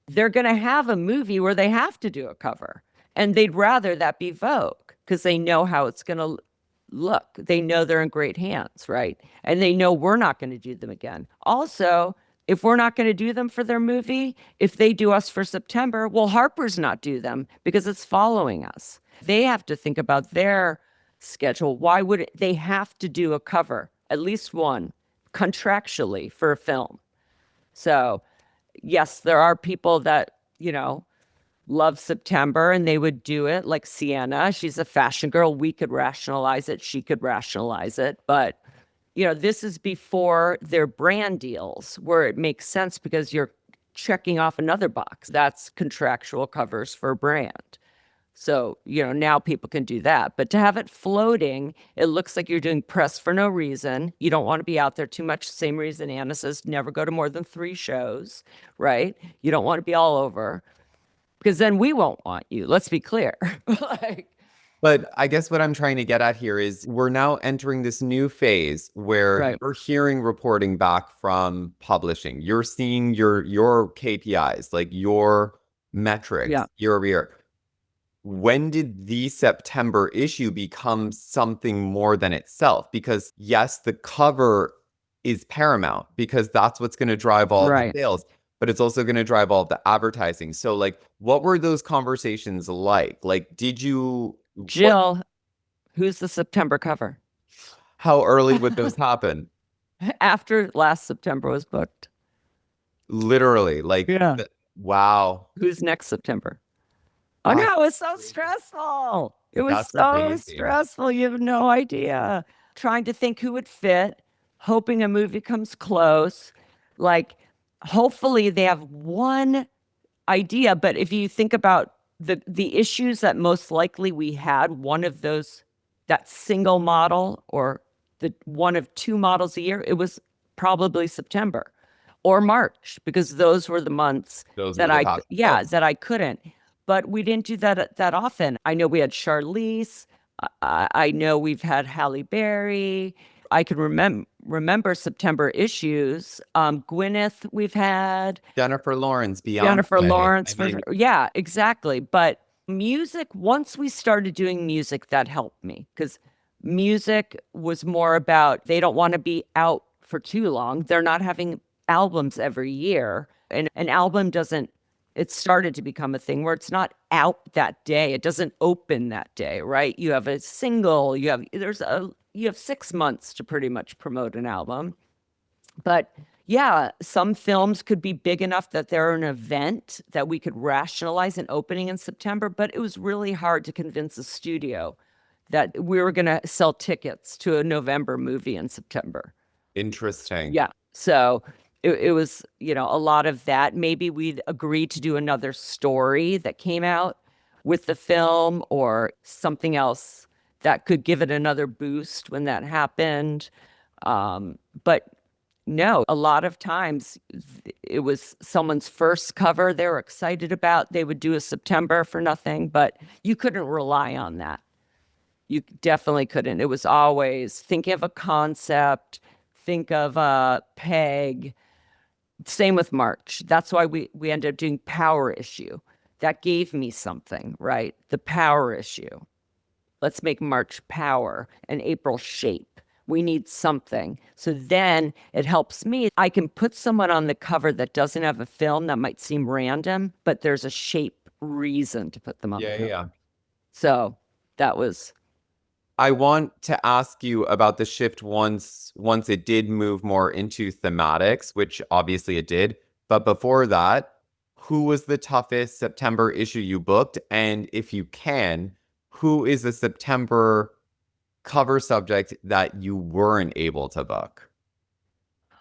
they're going to have a movie where they have to do a cover, and they'd rather that be Vogue because they know how it's going to look. They know they're in great hands, right? And they know we're not going to do them again. Also, if we're not going to do them for their movie, if they do us for September, well, Harper's not do them because it's following us. They have to think about their schedule. Why would they have to do a cover, at least one, contractually for a film? So, yes, there are people that, love September and they would do it, like Sienna. She's a fashion girl. We could rationalize it. She could rationalize it. But this is before their brand deals where it makes sense because you're checking off another box. That's contractual covers for a brand. So, now people can do that. But to have it floating, it looks like you're doing press for no reason. You don't want to be out there too much. Same reason Anna says never go to more than 3 shows, right? You don't want to be all over because then we won't want you. Let's be clear. But I guess what I'm trying to get at here is we're now entering this new phase where Right. you're hearing reporting back from publishing. You're seeing your KPIs, like your metrics year over year. When did the September issue become something more than itself? Because yes, the cover is paramount because that's what's going to drive all the sales, but it's also going to drive all the advertising. So like, what were those conversations like? Like, did you... Jill, who's the September cover? How early would those happen? After last September was booked. Literally, like, wow. Who's next September? Oh no, it was so stressful. It was so stressful. You have no idea. Trying to think who would fit, hoping a movie comes close. Like, hopefully they have one idea. But if you think about the issues that most likely we had, one of those, that single model or the one of 2 models a year, it was probably September or March because those were the months that I couldn't. But we didn't do that often. I know we had Charlize. I know we've had Halle Berry. I can remember September issues. Gwyneth, we've had. Jennifer Lawrence, Beyonce. Jennifer Lawrence. Yeah, exactly. But music, once we started doing music, that helped me because music was more about they don't want to be out for too long. They're not having albums every year. And an album doesn't, it started to become a thing where it's not out that day. It doesn't open that day, right? You have a single, you have 6 months to pretty much promote an album. But yeah, some films could be big enough that they're an event that we could rationalize an opening in September, but it was really hard to convince a studio that we were going to sell tickets to a November movie in September. Interesting. Yeah. So it was, a lot of that. Maybe we'd agreed to do another story that came out with the film or something else that could give it another boost when that happened. But no, a lot of times it was someone's first cover they were excited about. They would do a September for nothing, but you couldn't rely on that. You definitely couldn't. It was always think of a concept, think of a peg. Same with March. That's why we ended up doing Power Issue. That gave me something, right? The Power Issue. Let's make March Power and April Shape. We need something. So then it helps me. I can put someone on the cover that doesn't have a film that might seem random, but there's a shape reason to put them on the cover. Yeah. So that was... I want to ask you about the shift once it did move more into thematics, which obviously it did. But before that, who was the toughest September issue you booked? And if you can, who is the September cover subject that you weren't able to book?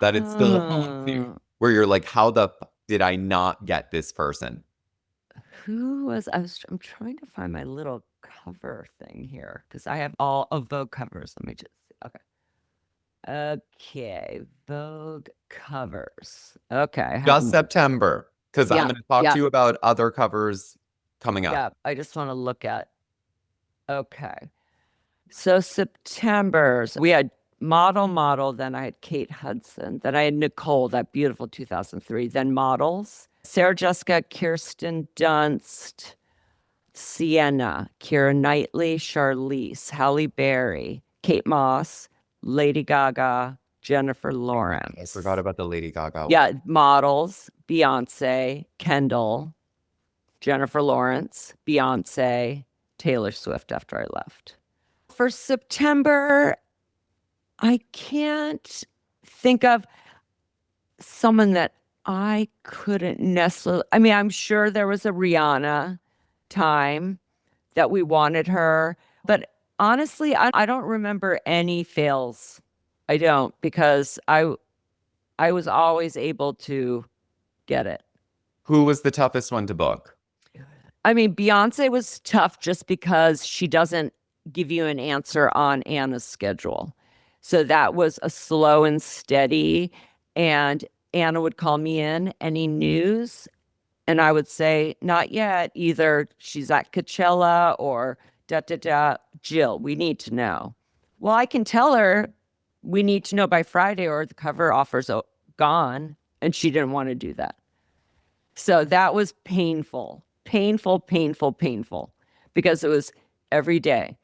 That it's still where you're like, how the did I not get this person? I'm trying to find my little cover thing here because I have all of Vogue covers. Let me just see. Okay, Vogue covers. Okay. Just September, because I'm going to talk to you about other covers coming up. Yeah, I just want to look at. Okay. So September's, we had Model, then I had Kate Hudson, then I had Nicole, that beautiful 2003, then Models, Sarah Jessica, Kirsten Dunst, Sienna, Keira Knightley, Charlize, Halle Berry, Kate Moss, Lady Gaga, Jennifer Lawrence. I forgot about the Lady Gaga one. Yeah, Models, Beyonce, Kendall, Jennifer Lawrence, Beyonce, Taylor Swift after I left. For September, I can't think of someone that I couldn't necessarily... I mean, I'm sure there was a Rihanna time that we wanted her, but honestly, I don't remember any fails I don't, because I was always able to get it. Who was the toughest one to book? I mean, Beyonce was tough just because she doesn't give you an answer on Anna's schedule. So that was a slow and steady. And Anna would call me in, any news? And I would say, not yet. Either she's at Coachella or da da da. Jill, we need to know. Well, I can tell her we need to know by Friday or the cover offer's gone. And she didn't want to do that. So that was painful, painful, painful, painful, because it was every day.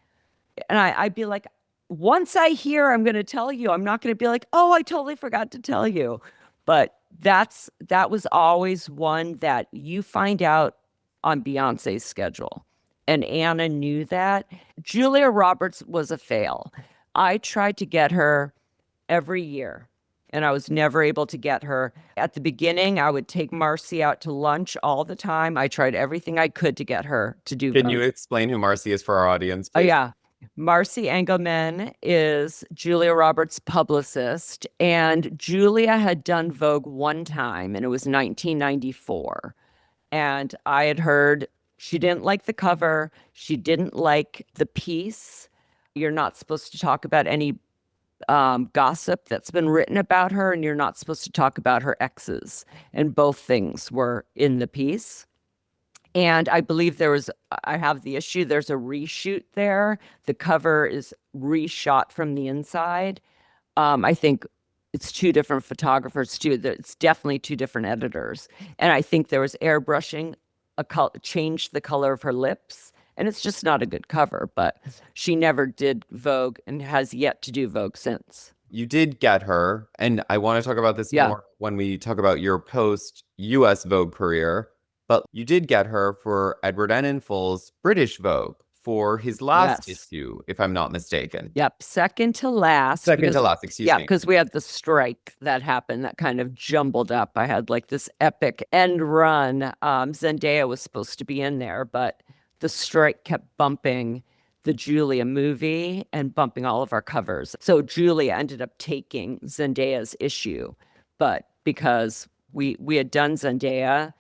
And I'd be like, once I hear, I'm going to tell you. I'm not going to be like, oh, I totally forgot to tell you. But that was always one that you find out on Beyonce's schedule. And Anna knew that. Julia Roberts was a fail. I tried to get her every year, and I was never able to get her. At the beginning, I would take Marcy out to lunch all the time. I tried everything I could to get her to do Can Vogue. you explain who Marcy is for our audience, Oh, please? yeah. Marcy Engelman is Julia Roberts' publicist, and Julia had done Vogue one time, and it was 1994. And I had heard she didn't like the cover. She didn't like the piece. You're not supposed to talk about any gossip that's been written about her, and you're not supposed to talk about her exes. And both things were in the piece. And I believe I have the issue, there's a reshoot there. The cover is reshot from the inside. I think it's two different photographers too. It's definitely two different editors. And I think there was airbrushing, changed the color of her lips. And it's just not a good cover, but she never did Vogue and has yet to do Vogue since. You did get her, and I want to talk about this Yeah. more when we talk about your post-US Vogue career, but you did get her for Edward Enninful's British Vogue for his last Yes. issue, if I'm not mistaken. Yep, second to last. Second to last, excuse Yeah, me. because we had the strike that happened that kind of jumbled up. I had like this epic end run. Zendaya was supposed to be in there, but the strike kept bumping the Julia movie and bumping all of our covers. So Julia ended up taking Zendaya's issue, but because we had done Zendaya,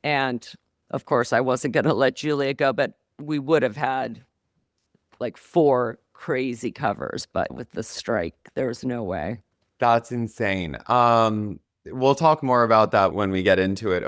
and of course I wasn't going to let Julia go, but we would have had like 4 crazy covers, but with the strike, there was no way. That's insane. We'll talk more about that when we get into it.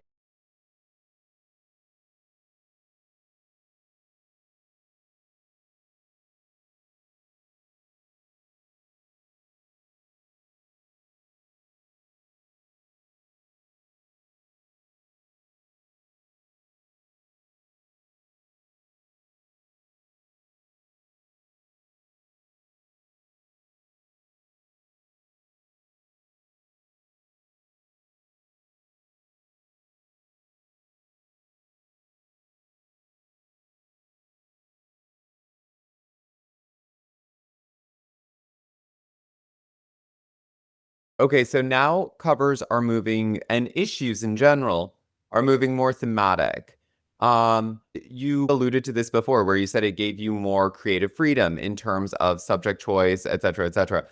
Okay, so now covers are moving, and issues in general are moving more thematic. You alluded to this before, where you said it gave you more creative freedom in terms of subject choice, et cetera, et cetera.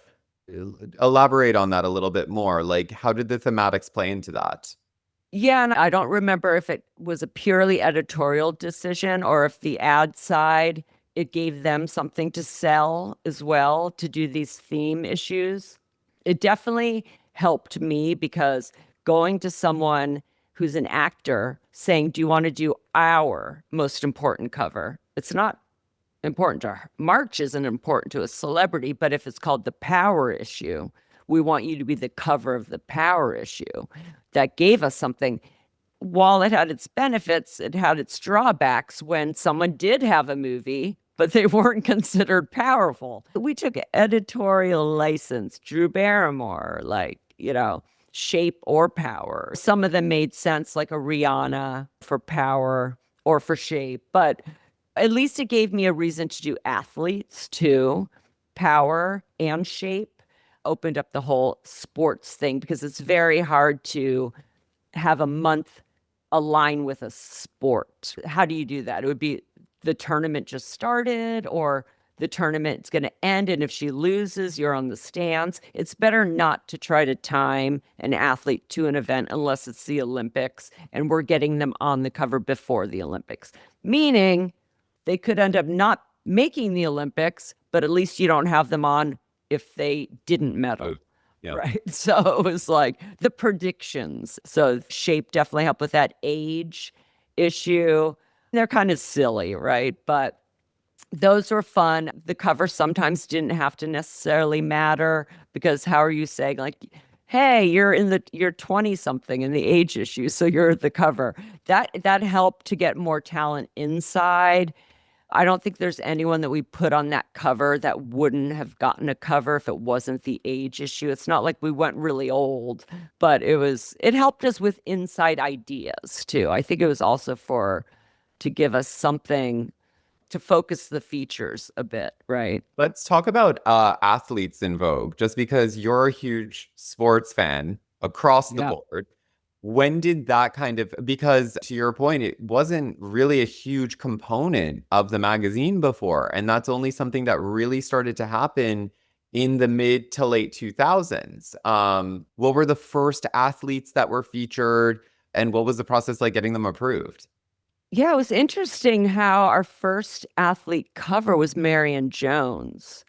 Elaborate on that a little bit more. Like, how did the thematics play into that? Yeah, and I don't remember if it was a purely editorial decision or if the ad side, it gave them something to sell as well to do these theme issues. It definitely helped me because going to someone who's an actor saying, do you want to do our most important cover? It's not important to her. March isn't important to a celebrity, but if it's called the Power issue, we want you to be the cover of the Power issue. That gave us something. While it had its benefits, it had its drawbacks when someone did have a movie, but they weren't considered powerful. We took editorial license, Drew Barrymore, like, Shape or Power. Some of them made sense, like a Rihanna for Power or for Shape, but at least it gave me a reason to do athletes too. Power and Shape opened up the whole sports thing because it's very hard to have a month align with a sport. How do you do that? It would be the tournament just started or the tournament's going to end. And if she loses, you're on the stands. It's better not to try to time an athlete to an event unless it's the Olympics. And we're getting them on the cover before the Olympics, meaning they could end up not making the Olympics, but at least you don't have them on if they didn't medal. Yeah. Right. So it was like the predictions. So shape definitely helped with that age issue. They're kind of silly, right? But those were fun. The cover sometimes didn't have to necessarily matter because how are you saying like, hey, you're 20 something in the age issue, so you're the cover. That helped to get more talent inside. I don't think there's anyone that we put on that cover that wouldn't have gotten a cover if it wasn't the age issue. It's not like we went really old, but it helped us with inside ideas too. I think it was also to give us something to focus the features a bit, right? Let's talk about athletes in Vogue, just because you're a huge sports fan across the board. When did that because to your point, it wasn't really a huge component of the magazine before. And that's only something that really started to happen in the mid to late 2000s. What were the first athletes that were featured and what was the process like getting them approved? Yeah, it was interesting how our first athlete cover was Marion Jones.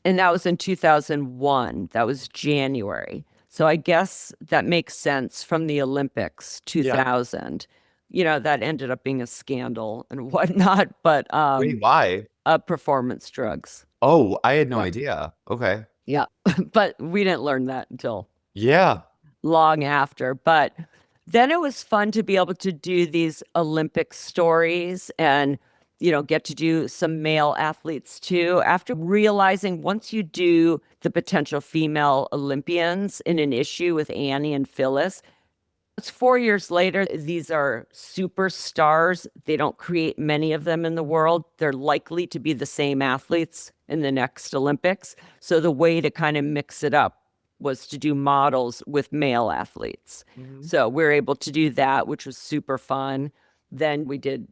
And that was in 2001. That was January. So I guess that makes sense from the Olympics 2000. That ended up being a scandal and whatnot. But Wait, why? Performance drugs. Oh, I had no idea. Okay. Yeah. But we didn't learn that until long after. But then it was fun to be able to do these Olympic stories and, get to do some male athletes too. After realizing once you do the potential female Olympians in an issue with Annie and Phyllis, it's 4 years later. These are superstars. They don't create many of them in the world. They're likely to be the same athletes in the next Olympics. So the way to kind of mix it up was to do models with male athletes. So we're able to do that, which was super fun. Then we did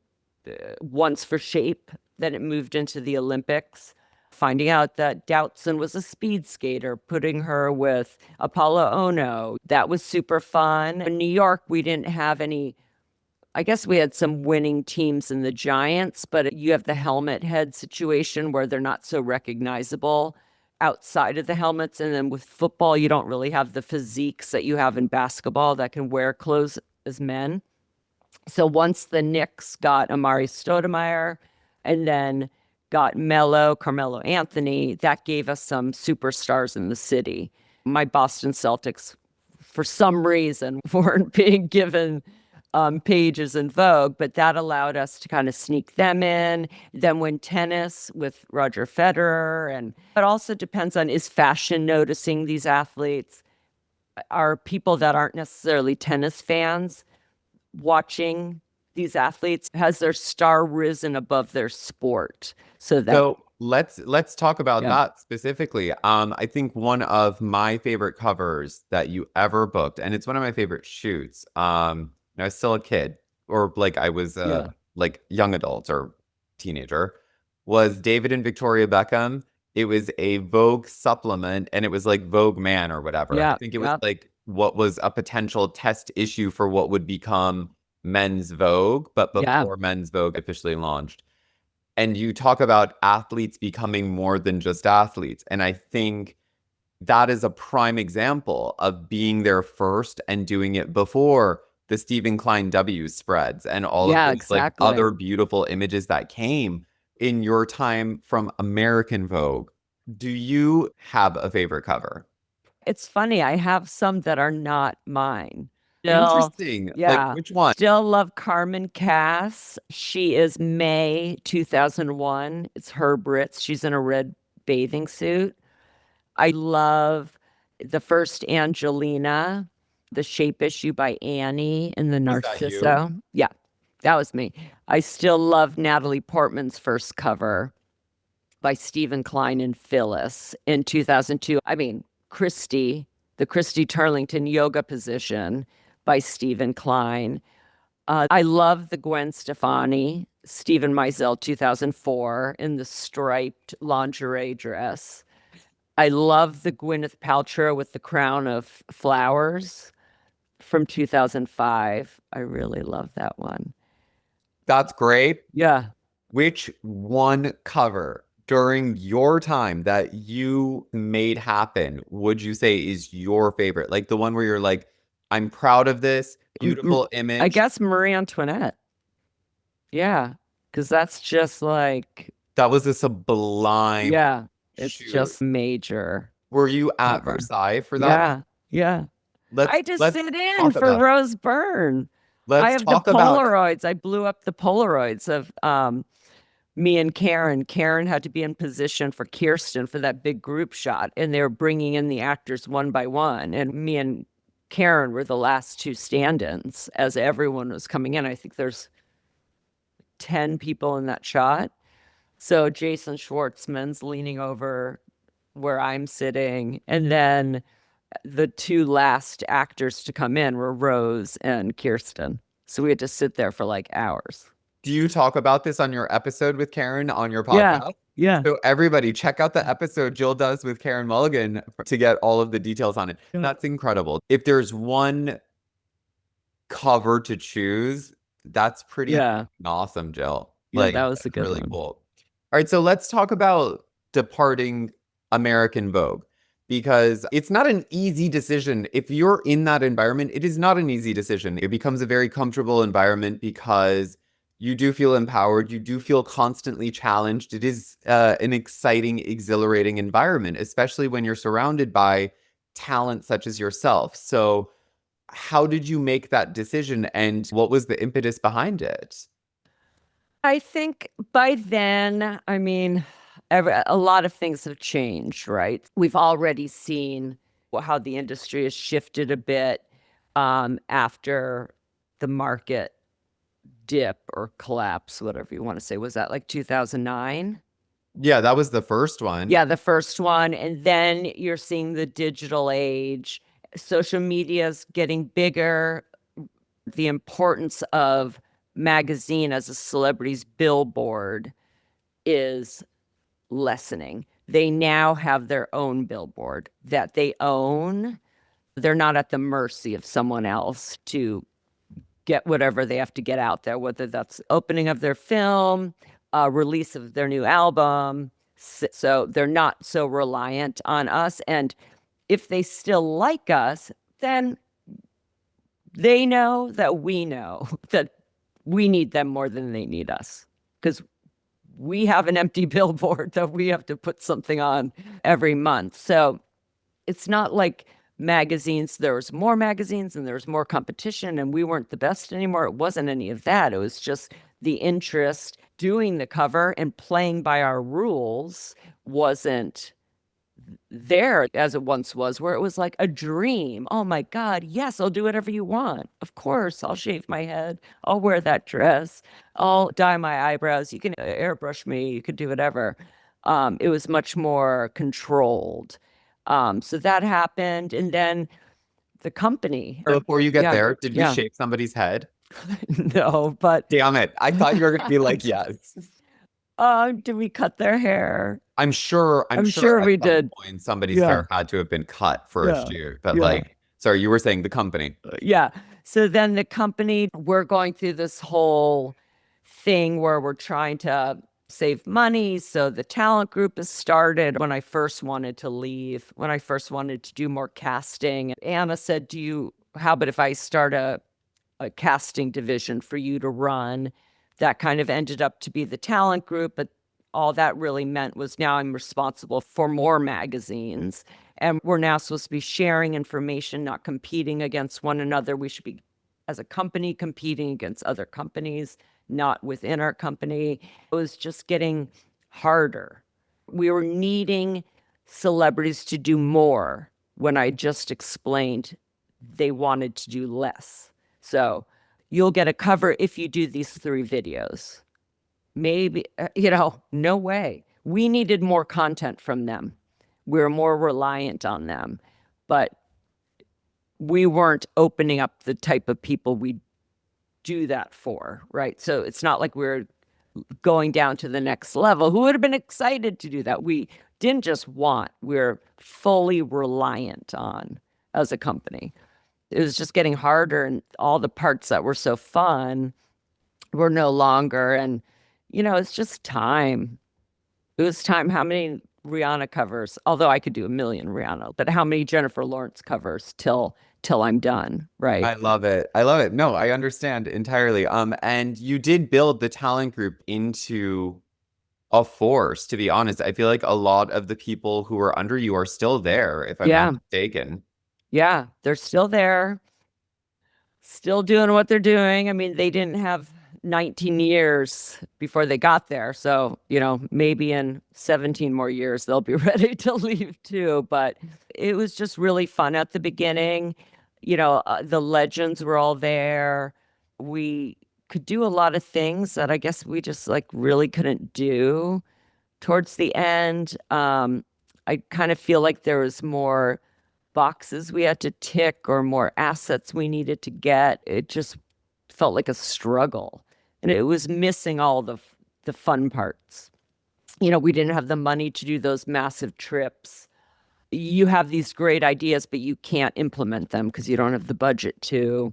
once for shape. Then it moved into the Olympics. Finding out that Doutzen was a speed skater, putting her with Apollo Ono. That was super fun. In New York, we didn't have any, I guess we had some winning teams in the Giants, but you have the helmet head situation where they're not so recognizable outside of the helmets. And then with football, you don't really have the physiques that you have in basketball that can wear clothes as men. So once the Knicks got Amari Stoudemire and then got Carmelo Anthony, that gave us some superstars in the city. My Boston Celtics, for some reason, weren't being given pages in Vogue, but that allowed us to kind of sneak them in. Then when tennis with Roger Federer, and it also depends on, is fashion noticing these athletes? Are people that aren't necessarily tennis fans watching these athletes? Has their star risen above their sport? So let's talk about that specifically. I think one of my favorite covers that you ever booked, and it's one of my favorite shoots. I was still a kid, or like I was like young adult or teenager, was David and Victoria Beckham. It was a Vogue supplement, and it was like Vogue Man or whatever. I think it was like what was a potential test issue for what would become Men's Vogue, but before Men's Vogue officially launched. And you talk about athletes becoming more than just athletes. And I think that is a prime example of being there first and doing it before the Stephen Klein W spreads and all of those like other beautiful images that came in your time from American Vogue. Do you have a favorite cover? It's funny. I have some that are not mine. Interesting. Yeah. Like, which one? Still love Carmen Cass. She is May 2001. It's her Brits. She's in a red bathing suit. I love the first Angelina, the shape issue by Annie in the Narciso. Yeah, that was me. I still love Natalie Portman's first cover by Stephen Klein and Phyllis in 2002. I mean, the Christy Turlington yoga position by Stephen Klein. I love the Gwen Stefani Stephen Meisel 2004 in the striped lingerie dress. I love the Gwyneth Paltrow with the crown of flowers from 2005. I really love that one. That's great. Yeah. Which one cover during your time that you made happen would you say is your favorite? Like the one where you're like, I'm proud of this beautiful image. I guess Marie Antoinette. Yeah. Because that's just like, that was a sublime. yeah, it's shoot. just major. Were you at cover. Versailles for that? Yeah. I just sit in talk for about it. Rose Byrne. Let's I have the talk about it. Polaroids. I blew up the Polaroids of me and Karen. Karen had to be in position for Kirsten for that big group shot, and they were bringing in the actors one by one. And me and Karen were the last two stand-ins as everyone was coming in. I think there's 10 people in that shot. So Jason Schwartzman's leaning over where I'm sitting, and then the two last actors to come in were Rose and Kirsten. So we had to sit there for like hours. Do you talk about this on your episode with Karen on your podcast? Yeah. So everybody check out the episode Jill does with Karen Mulligan to get all of the details on it. Yeah. That's incredible. If there's one cover to choose, that's pretty awesome, Jill. Yeah, that was a good really one. cool. All right, so let's talk about departing American Vogue, because it's not an easy decision. If you're in that environment, it is not an easy decision. It becomes a very comfortable environment because you do feel empowered. You do feel constantly challenged. It is an exciting, exhilarating environment, especially when you're surrounded by talent such as yourself. So how did you make that decision, and what was the impetus behind it? I think by then, I mean, a lot of things have changed, right? We've already seen how the industry has shifted a bit after the market dip or collapse, whatever you want to say. Was that like 2009? Yeah, that was the first one. Yeah, the first one. And then you're seeing the digital age. Social media's getting bigger. The importance of magazine as a celebrity's billboard is lessening. They now have their own billboard that they own. They're not at the mercy of someone else to get whatever they have to get out there, whether that's opening of their film, release of their new album. So they're not so reliant on us. And if they still like us, then they know that we know that we need them more than they need us, because we have an empty billboard that we have to put something on every month. So it's not like magazines, there was more magazines and there was more competition and we weren't the best anymore. It wasn't any of that. It was just the interest. Doing the cover and playing by our rules wasn't there as it once was, where it was like a dream. Oh my God, yes, I'll do whatever you want. Of course, I'll shave my head. I'll wear that dress. I'll dye my eyebrows. You can airbrush me. You could do whatever. It was much more controlled. So that happened. And then the company. Before you get there, did you shave somebody's head? No, but. Damn it. I thought you were going to be like, yes. Did we cut their hair? I'm sure we did. Point, somebody's hair had to have been cut for a shoot. But sorry, you were saying the company. Yeah. So then the company, we're going through this whole thing where we're trying to save money. So the talent group has started. When I first wanted to leave, when I first wanted to do more casting, Anna said, how about if I start a casting division for you to run? That kind of ended up to be the talent group, but all that really meant was now I'm responsible for more magazines. And we're now supposed to be sharing information, not competing against one another. We should be, as a company, competing against other companies, not within our company. It was just getting harder. We were needing celebrities to do more when I just explained they wanted to do less. So you'll get a cover if you do these 3 videos. Maybe, no way. We needed more content from them. We were more reliant on them. But we weren't opening up the type of people we do that for, right? So it's not like we're going down to the next level. Who would have been excited to do that? We didn't just want, we're fully reliant on as a company. It was just getting harder, and all the parts that were so fun were no longer. And, it's just time. It was time. How many Rihanna covers? Although I could do a million Rihanna, but how many Jennifer Lawrence covers till I'm done, right? I love it. I love it. No, I understand entirely. And you did build the talent group into a force, to be honest. I feel like a lot of the people who are under you are still there, if I'm Yeah. not mistaken. Yeah, they're still there, still doing what they're doing. I mean, they didn't have 19 years before they got there. So, maybe in 17 more years, they'll be ready to leave too. But it was just really fun at the beginning. The legends were all there. We could do a lot of things that I guess we just like really couldn't do towards the end. I kind of feel like there was more boxes we had to tick or more assets we needed to get. It just felt like a struggle, and it was missing all the fun parts. We didn't have the money to do those massive trips. You have these great ideas, but you can't implement them because you don't have the budget to.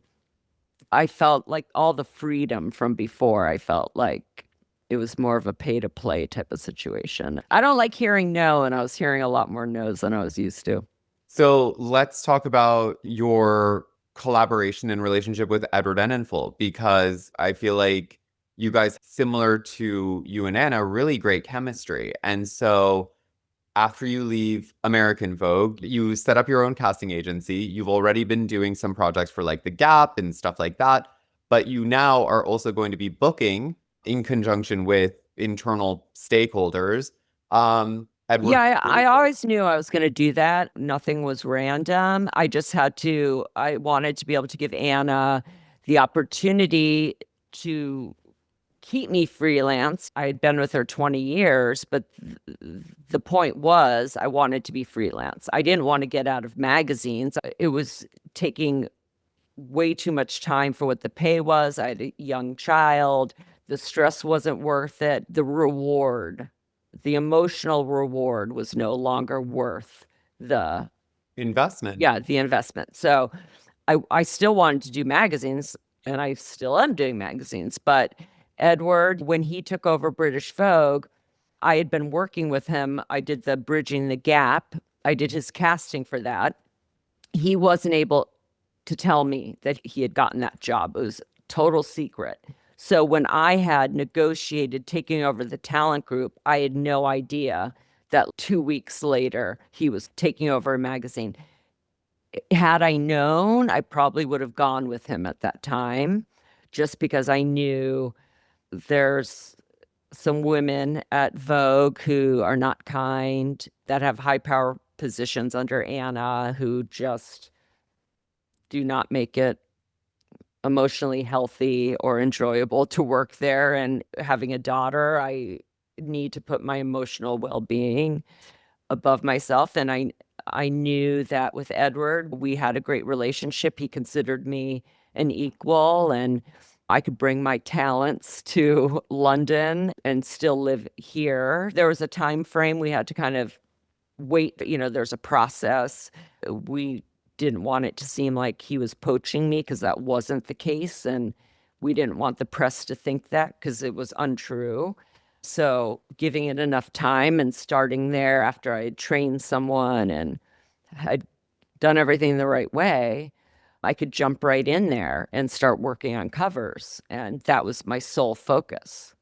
I felt like all the freedom from before, I felt like it was more of a pay to play type of situation. I don't like hearing no, and I was hearing a lot more no's than I was used to. So let's talk about your collaboration and relationship with Edward Enninful, because I feel like you guys, similar to you and Anna, really great chemistry. And so after you leave American Vogue, you set up your own casting agency. You've already been doing some projects for like The Gap and stuff like that. But you now are also going to be booking in conjunction with internal stakeholders. Edward. Yeah, I always knew I was going to do that. Nothing was random. I wanted to be able to give Anna the opportunity to keep me freelance. I had been with her 20 years, but the point was I wanted to be freelance. I didn't want to get out of magazines. It was taking way too much time for what the pay was. I had a young child. The stress wasn't worth it. The emotional reward was no longer worth the investment. Yeah, the investment. So I still wanted to do magazines, and I still am doing magazines. But Edward, when he took over British Vogue, I had been working with him. I did the Bridging the Gap. I did his casting for that. He wasn't able to tell me that he had gotten that job. It was total secret. So when I had negotiated taking over the talent group, I had no idea that 2 weeks later he was taking over a magazine. Had I known, I probably would have gone with him at that time, just because I knew there's some women at Vogue who are not kind, that have high power positions under Anna, who just do not make it emotionally healthy or enjoyable to work there. And having a daughter, I need to put my emotional well-being above myself. And I knew that with Edward, we had a great relationship. He considered me an equal, and I could bring my talents to London and still live here. There was a time frame we had to kind of wait. There's a process. We didn't want it to seem like he was poaching me, because that wasn't the case. And we didn't want the press to think that, because it was untrue. So giving it enough time and starting there after I had trained someone and had done everything the right way, I could jump right in there and start working on covers. And that was my sole focus.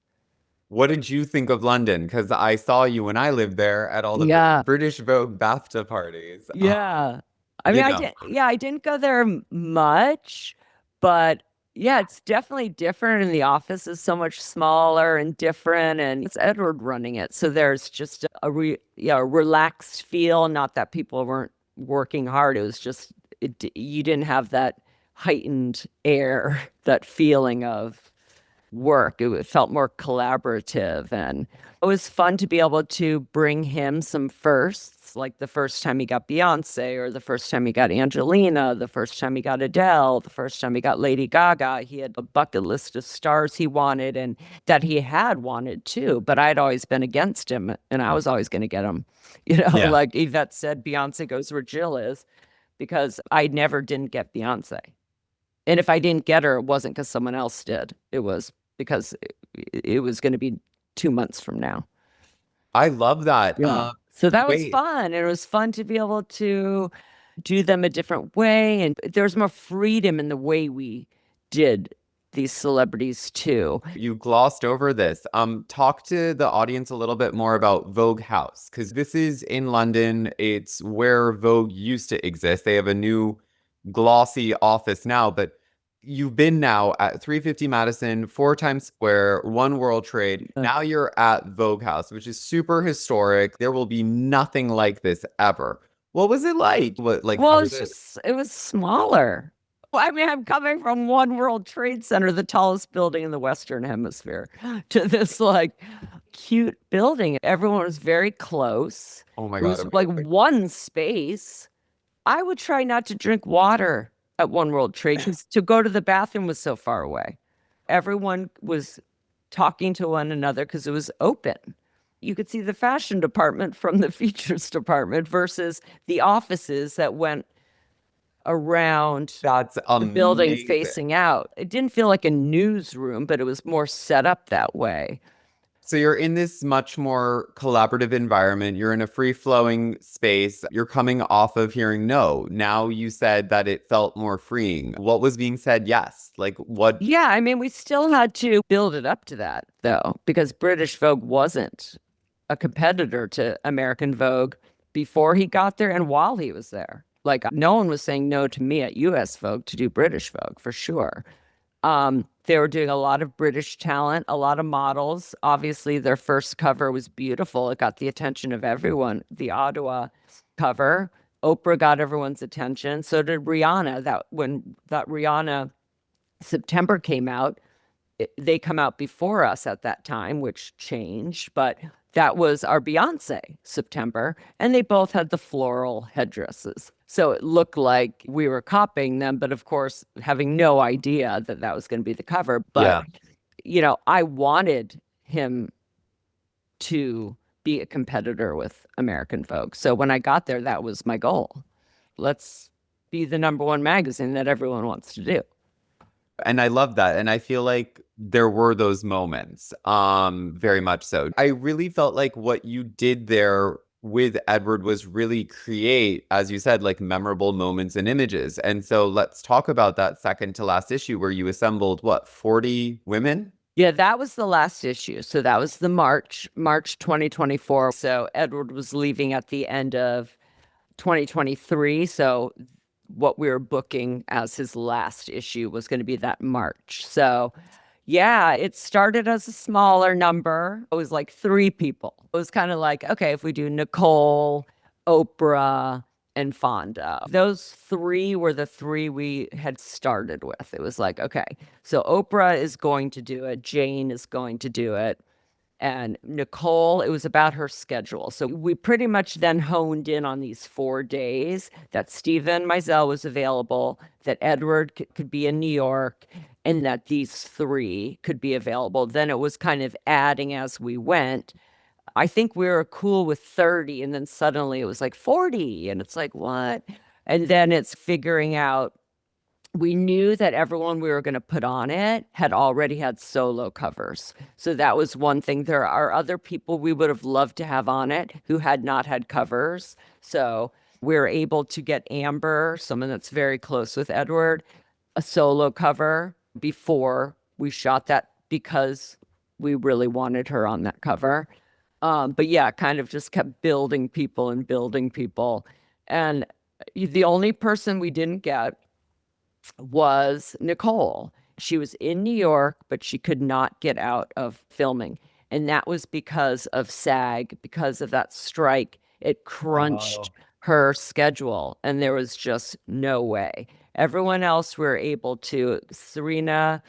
What did you think of London? Because I saw you when I lived there at all the British Vogue BAFTA parties. Yeah. I mean, I didn't go there much, but yeah, it's definitely different. And the office is so much smaller and different, and it's Edward running it. So there's just a relaxed feel. Not that people weren't working hard. It was just, you didn't have that heightened air, that feeling of work. It felt more collaborative, and it was fun to be able to bring him some firsts, like the first time he got Beyonce, or the first time he got Angelina, the first time he got Adele, the first time he got Lady Gaga. He had a bucket list of stars he wanted and that he had wanted too, but I'd always been against him, and I was always going to get him. Yeah. Like Yvette said, Beyonce goes where Jill is, because I never didn't get Beyonce. And if I didn't get her, it wasn't because someone else did. It was because it was going to be 2 months from now. I love that. So that was wait. fun. And it was fun to be able to do them a different way. And there was more freedom in the way we did these celebrities too. You glossed over this. Talk to the audience a little bit more about Vogue House, because this is in London. It's where Vogue used to exist. They have a new glossy office now, but you've been now at 350 Madison, 4 Times Square, One World Trade. Now you're at Vogue House, which is super historic. There will be nothing like this ever. What was it like? Well, it was smaller. Well, I mean, I'm coming from One World Trade Center, the tallest building in the Western Hemisphere, to this like cute building. Everyone was very close. Oh my It was God. like one space. I would try not to drink water at One World Trade because to go to the bathroom was so far away. Everyone was talking to one another because it was open. You could see the fashion department from the features department versus the offices that went around That's the building amazing. facing out. It didn't feel like a newsroom, but it was more set up that way. So you're in this much more collaborative environment. You're in a free-flowing space. You're coming off of hearing no. Now you said that it felt more freeing. What was being said? Yes. Like what? Yeah, I mean, we still had to build it up to that, though, because British Vogue wasn't a competitor to American Vogue before he got there and while he was there. Like, no one was saying no to me at US Vogue to do British Vogue, for sure. They were doing a lot of British talent, a lot of models. Obviously, their first cover was beautiful. It got the attention of everyone. The Ottawa cover, Oprah got everyone's attention. So did Rihanna. When that Rihanna September came out, they come out before us at that time, which changed. But that was our Beyonce September, and they both had the floral headdresses. So it looked like we were copying them, but of course, having no idea that that was going to be the cover. But, I wanted him to be a competitor with American Vogue. So when I got there, that was my goal. Let's be the #1 magazine that everyone wants to do. And I love that. And I feel like there were those moments, very much so. I really felt like what you did there with Edward was really create, as you said, like memorable moments and images. And so let's talk about that second to last issue where you assembled, 40 women? Yeah, that was the last issue. So that was the March 2024. So Edward was leaving at the end of 2023. So what we were booking as his last issue was going to be that March. So yeah, it started as a smaller number. It was like 3 people. It was kind of like, okay, if we do Nicole, Oprah, and Fonda. Those 3 were the 3 we had started with. It was like, okay, so Oprah is going to do it. Jane is going to do it. And Nicole, it was about her schedule. So we pretty much then honed in on these 4 days that Stephen Meisel was available, that Edward could be in New York, and that these 3 could be available. Then it was kind of adding as we went. I think we were cool with 30, and then suddenly it was like 40, and it's like, what? And then it's figuring out. We knew that everyone we were going to put on it had already had solo covers. So that was one thing. There are other people we would have loved to have on it who had not had covers. So we were able to get Amber, someone that's very close with Edward, a solo cover before we shot that because we really wanted her on that cover. But yeah, kind of just kept building people and building people. And the only person we didn't get was Nicole. She was in New York, but she could not get out of filming. And that was because of SAG, because of that strike. It crunched her schedule, and there was just no way. Everyone else we were able to. Serena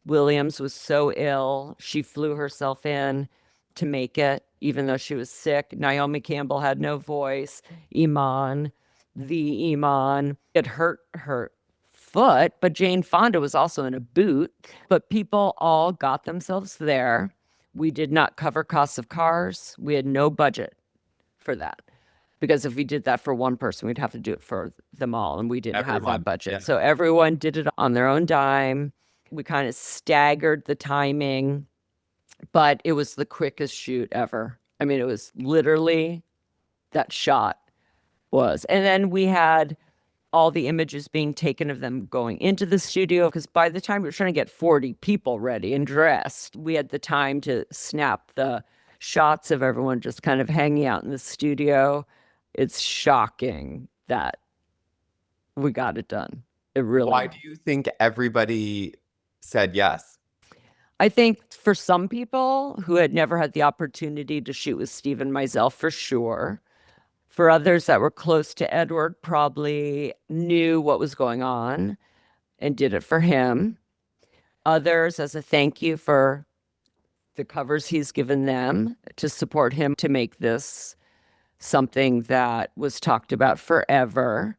Williams was so ill, she flew herself in to make it, even though she was sick. Naomi Campbell had no voice. Iman, the Iman, it hurt her foot, but Jane Fonda was also in a boot. But people all got themselves there. We did not cover costs of cars. We had no budget for that. Because if we did that for one person, we'd have to do it for them all. And we didn't have that budget. Yeah. So everyone did it on their own dime. We kind of staggered the timing, but it was the quickest shoot ever. I mean, it was literally that shot was. And then we had all the images being taken of them going into the studio, because by the time we were trying to get 40 people ready and dressed, we had the time to snap the shots of everyone just kind of hanging out in the studio. It's shocking that we got it done. It really. Why do you think everybody said yes? I think for some people who had never had the opportunity to shoot with Stephen Meisel, for sure. For others that were close to Edward, probably knew what was going on and did it for him. Others, as a thank you for the covers he's given them to support him to make this something that was talked about forever.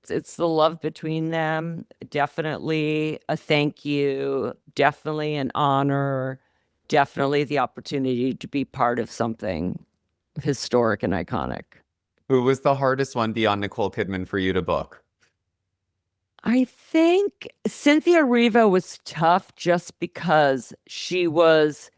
It's the love between them. Definitely a thank you. Definitely an honor. Definitely the opportunity to be part of something historic and iconic. Who was the hardest one beyond Nicole Kidman for you to book? I think Cynthia Riva was tough just because she was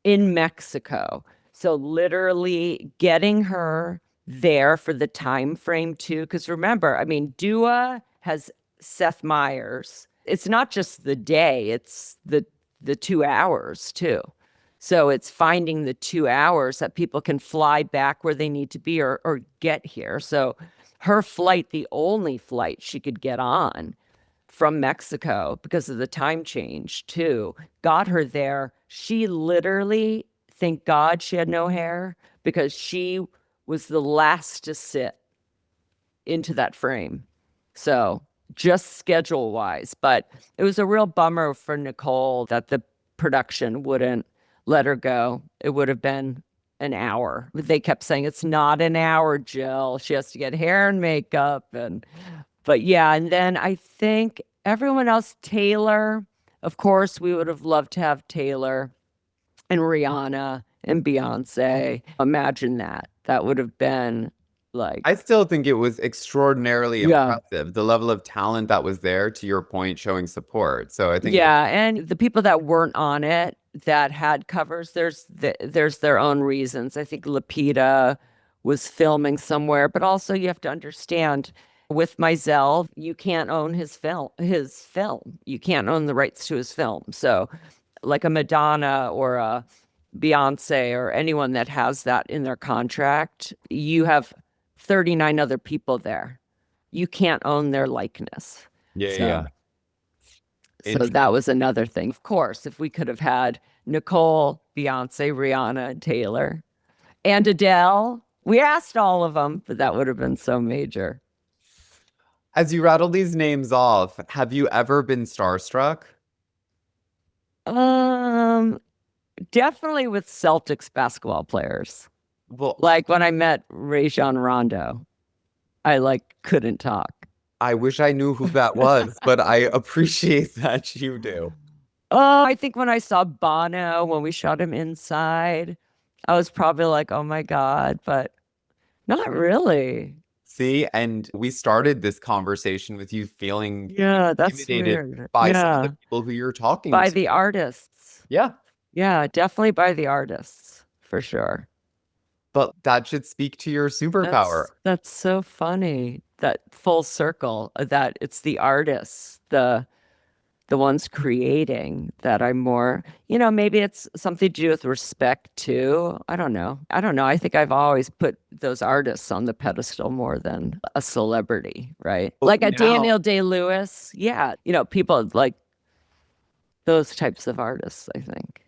in Mexico. So literally getting her there for the time frame too. Because remember, I mean, Dua has Seth Meyers. It's not just the day, it's the 2 hours too. So it's finding the 2 hours that people can fly back where they need to be or get here. So her flight, the only flight she could get on from Mexico because of the time change too, got her there. She literally, thank God she had no hair, because she was the last to sit into that frame. So just schedule wise, but it was a real bummer for Nicole that the production wouldn't let her go. It would have been an hour. They kept saying, it's not an hour, Jill. She has to get hair and makeup. But yeah, and then I think everyone else, Taylor, of course, we would have loved to have Taylor and Rihanna and Beyonce. Imagine that. That would have been like. I still think it was extraordinarily impressive. The level of talent that was there, to your point, showing support. So I think. Yeah, and the people that weren't on it that had covers, there's their own reasons. I think Lupita was filming somewhere, but also you have to understand with Meisel, you can't own his film. You can't own the rights to his film. So like a Madonna or a Beyonce or anyone that has that in their contract, you have 39 other people there. You can't own their likeness. Yeah. So that was another thing. Of course, if we could have had Nicole, Beyonce, Rihanna, Taylor, and Adele, we asked all of them, but that would have been so major. As you rattle these names off, have you ever been starstruck? Definitely with Celtics basketball players. Well, Like when I met Rajon Rondo, I couldn't talk. I wish I knew who that was, but I appreciate that you do. Oh, I think when I saw Bono, when we shot him inside, I was probably like, oh my God, but not really. See, and we started this conversation with you feeling Yeah, that's intimidated weird. by some of the people who you're talking By to. the artists. Yeah, Yeah, definitely by the artists, for sure. but that should speak to your superpower. That's so funny, that full circle, that it's the artists, the ones creating that I'm more, maybe it's something to do with respect too. I don't know. I think I've always put those artists on the pedestal more than a celebrity, right? But Like a now- Daniel Day-Lewis. Yeah. People like those types of artists, I think.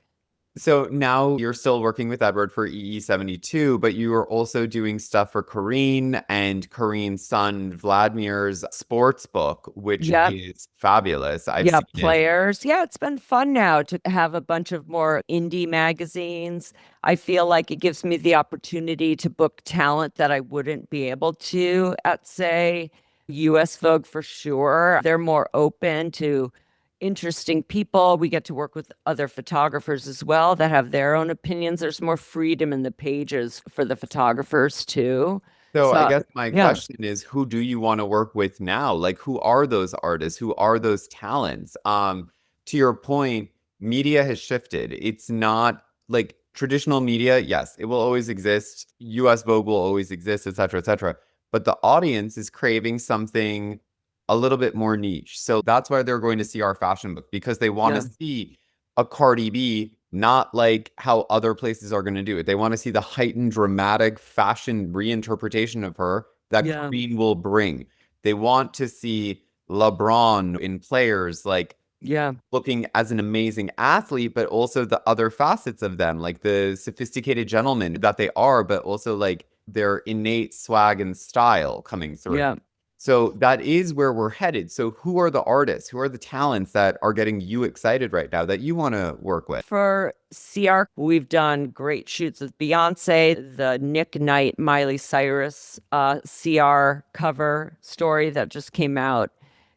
So now you're still working with Edward for EE72, but you are also doing stuff for Karine and Karine's son Vladimir's sports book, which Yep. is fabulous. I've Yeah, seen it. players. Yeah, it's been fun now to have a bunch of more indie magazines. I feel like it gives me the opportunity to book talent that I wouldn't be able to at, say, US Vogue for sure. They're more open to interesting people. We get to work with other photographers as well that have their own opinions. There's more freedom in the pages for the photographers too. So I So, guess my yeah, question is, who do you want to work with now? Like, who are those artists? Who are those talents? To your point, media has shifted. It's not like traditional media. Yes, it will always exist. US Vogue will always exist, et cetera, et cetera. But the audience is craving something a little bit more niche. So that's why they're going to see our fashion book because they want to yeah, see a Cardi B, not like how other places are going to do it. They want to see the heightened dramatic fashion reinterpretation of her that yeah, Queen will bring. They want to see LeBron in players like yeah, looking as an amazing athlete, but also the other facets of them, like the sophisticated gentlemen that they are, but also like their innate swag and style coming through. yeah. So that is where we're headed. So who are the artists? Who are the talents that are getting you excited right now that you want to work with? For CR, we've done great shoots with Beyonce, the Nick Knight, Miley Cyrus CR cover story that just came out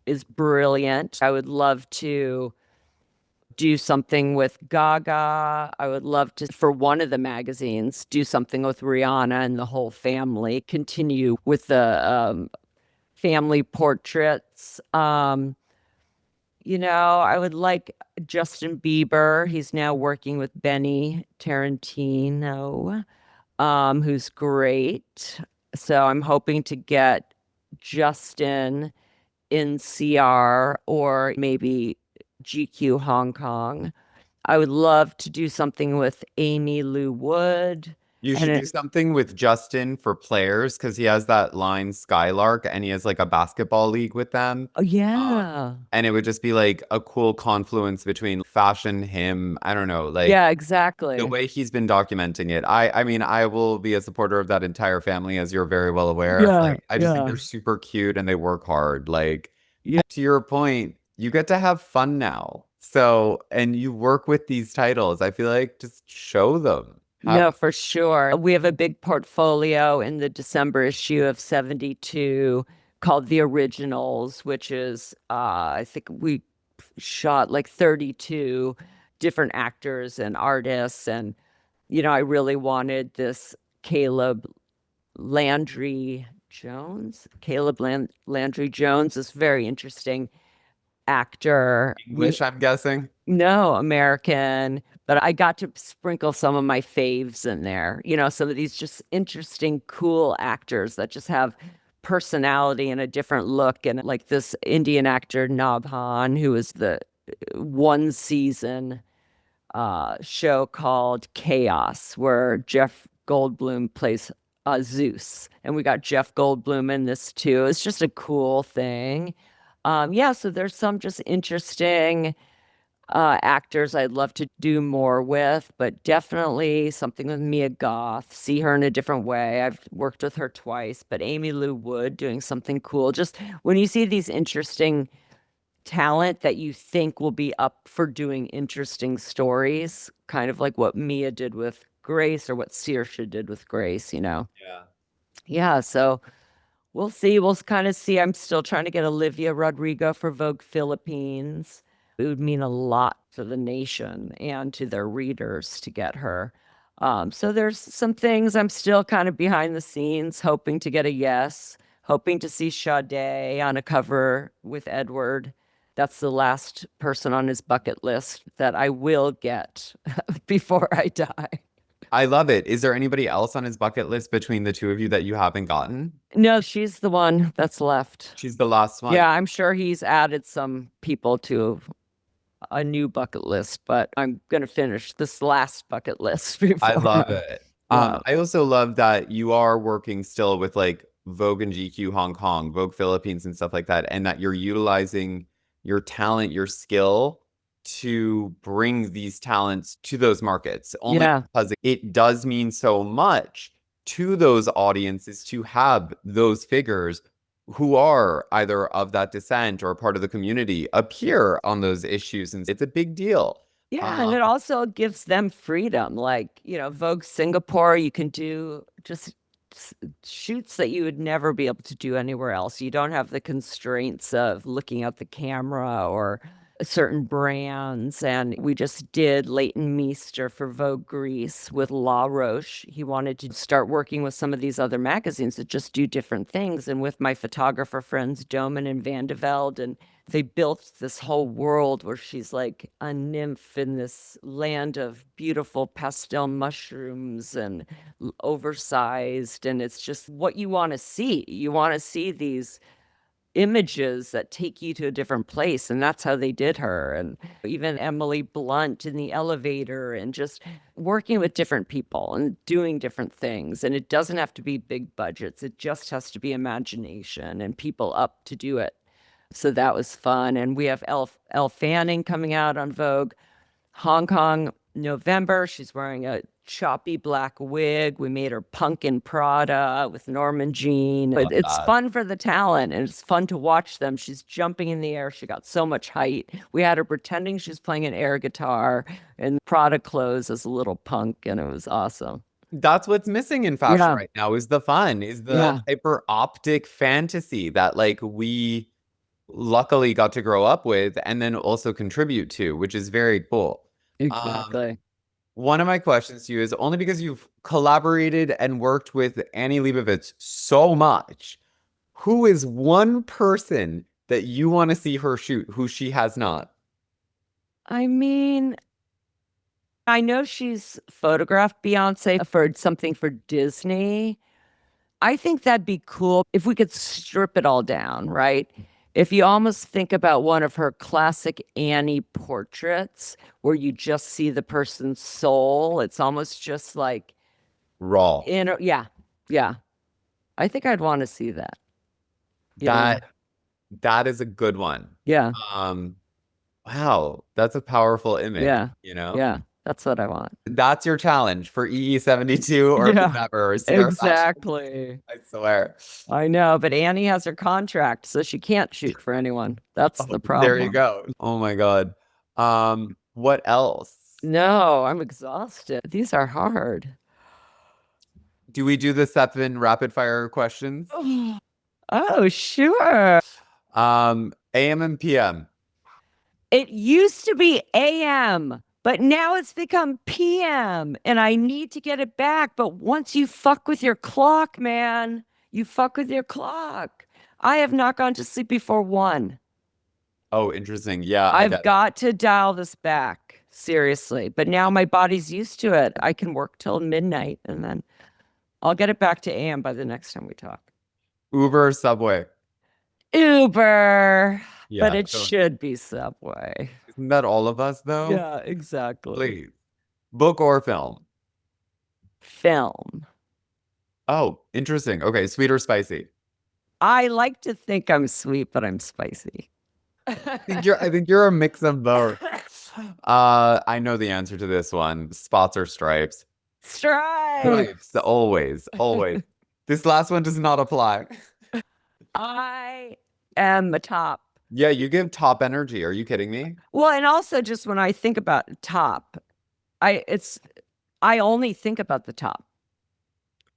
is brilliant. I would love to do something with Gaga. I would love to, for one of the magazines, do something with Rihanna and the whole family, continue with the family portraits. I would like Justin Bieber. He's now working with Benny Tarantino, who's great. So I'm hoping to get Justin in CR or maybe GQ Hong Kong. I would love to do something with Amy Lou Wood. You And should do something with Justin for players because he has that line Skylark and he has like a basketball league with them. oh, yeah. And it would just be like a cool confluence between fashion, him, I don't know, like Yeah, the exactly. way he's been documenting it. I mean, I will be a supporter of that entire family, as you're very well aware. Yeah, Like, I just think yeah, they're super cute and they work hard. Like, yeah. to your point, you get to have fun now. So, and you work with these titles. I feel like just show them. Have No, for sure. We have a big portfolio in the December issue of 72 called The Originals, which is, I think we shot like 32 different actors and artists. And, I really wanted this Caleb Landry Jones. Landry Jones is very interesting actor. English, I'm guessing. No, American, but I got to sprinkle some of my faves in there. Some of these just interesting, cool actors that just have personality and a different look. And like this Indian actor, Nabhan, who was the one season show called Chaos, where Jeff Goldblum plays Zeus. And we got Jeff Goldblum in this too. It's just a cool thing. Yeah, so there's some just interesting actors I'd love to do more with, but definitely something with Mia Goth, see her in a different way. I've worked with her twice, but Amy Lou Wood doing something cool. Just when you see these interesting talent that you think will be up for doing interesting stories, kind of like what Mia did with Grace or what Saoirse did with Grace. Yeah. Yeah, so we'll see. We'll kind of see. I'm still trying to get Olivia Rodrigo for Vogue Philippines. It would mean a lot to the nation and to their readers to get her. So there's some things I'm still kind of behind the scenes, hoping to get a yes, hoping to see Sade on a cover with Edward. That's the last person on his bucket list that I will get before I die. I love it. Is there anybody else on his bucket list between the two of you that you haven't gotten? No, she's the one that's left. She's the last one. Yeah, I'm sure he's added some people to a new bucket list, but I'm gonna finish this last bucket list before. I love it. Yeah. I also love that you are working still with like Vogue and GQ Hong Kong, Vogue Philippines and stuff like that, and that you're utilizing your talent, your skill to bring these talents to those markets, only Yeah. because it does mean so much to those audiences to have those figures who are either of that descent or part of the community appear on those issues. And it's a big deal. Yeah, and it also gives them freedom. Like, Vogue Singapore, you can do just shoots that you would never be able to do anywhere else. You don't have the constraints of looking at the camera or certain brands. And we just did Leighton Meester for Vogue Greece with La Roche. He wanted to start working with some of these other magazines that just do different things. And with my photographer friends, Domen and Van de Velde, and they built this whole world where she's like a nymph in this land of beautiful pastel mushrooms and oversized. And it's just what you want to see. You want to see these images that take you to a different place. And that's how they did her. And even Emily Blunt in the elevator, and just working with different people and doing different things. And it doesn't have to be big budgets. It just has to be imagination and people up to do it. So that was fun. And we have Elle Fanning coming out on Vogue. Hong Kong, November. She's wearing a choppy black wig. We made her Pumpkin Prada with Norman Jean. It's fun for the talent, and it's fun to watch them. She's jumping in the air. She got so much height. We had her pretending she's playing an air guitar in Prada clothes as a little punk, and it was awesome. That's what's missing in fashion Yeah. right now, is the fun, is the Yeah. hyper optic fantasy that like we luckily got to grow up with and then also contribute to, which is very cool. Exactly. One of my questions to you is, only because you've collaborated and worked with Annie Leibovitz so much, who is one person that you want to see her shoot who she has not? I mean, I know she's photographed Beyonce for something for Disney. I think that'd be cool if we could strip it all down, right? If you almost think about one of her classic Annie portraits where you just see the person's soul, it's almost just like Raw. yeah. I think I'd want to see that. That is a good one. Yeah. Wow, that's a powerful image. Yeah. Yeah. That's what I want. That's your challenge for EE72 or whatever. Or Sierra Fashion. Exactly. I swear. I know, but Annie has her contract, so she can't shoot for anyone. That's the problem. There you go. Oh my God. What else? No, I'm exhausted. These are hard. Do we do the 7 rapid fire questions? Oh, sure. AM and PM. It used to be AM, but now it's become PM, and I need to get it back. But once you fuck with your clock, man, you fuck with your clock. I have not gone to sleep before 1. Oh, interesting. Yeah. I've got to dial this back, seriously. But now my body's used to it. I can work till midnight, and then I'll get it back to AM by the next time we talk. Uber or Subway? Uber. Yeah, but it should be Subway. Isn't that all of us, though? Yeah, exactly. Please. Book or film? Film. Oh, interesting. Okay, sweet or spicy? I like to think I'm sweet, but I'm spicy. I think you're a mix of both. I know the answer to this one. Spots or stripes? Stripes. Always. This last one does not apply. I am a top. Yeah, you give top energy. Are you kidding me? Well, and also just when I think about top, I only think about the top.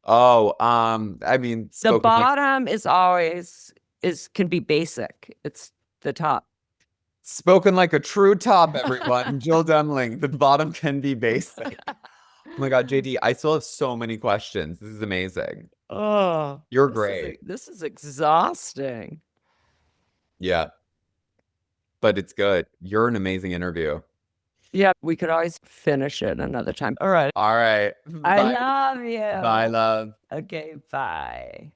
Oh, I mean, The bottom can be basic. It's the top. Spoken like a true top, everyone. Jill Demling. The bottom can be basic. Oh my God, JD, I still have so many questions. This is amazing. Oh, You're great. This is exhausting. Yeah. But it's good. You're an amazing interview. Yeah, we could always finish it another time. All right. All right. I love you. Bye, love. Okay, bye.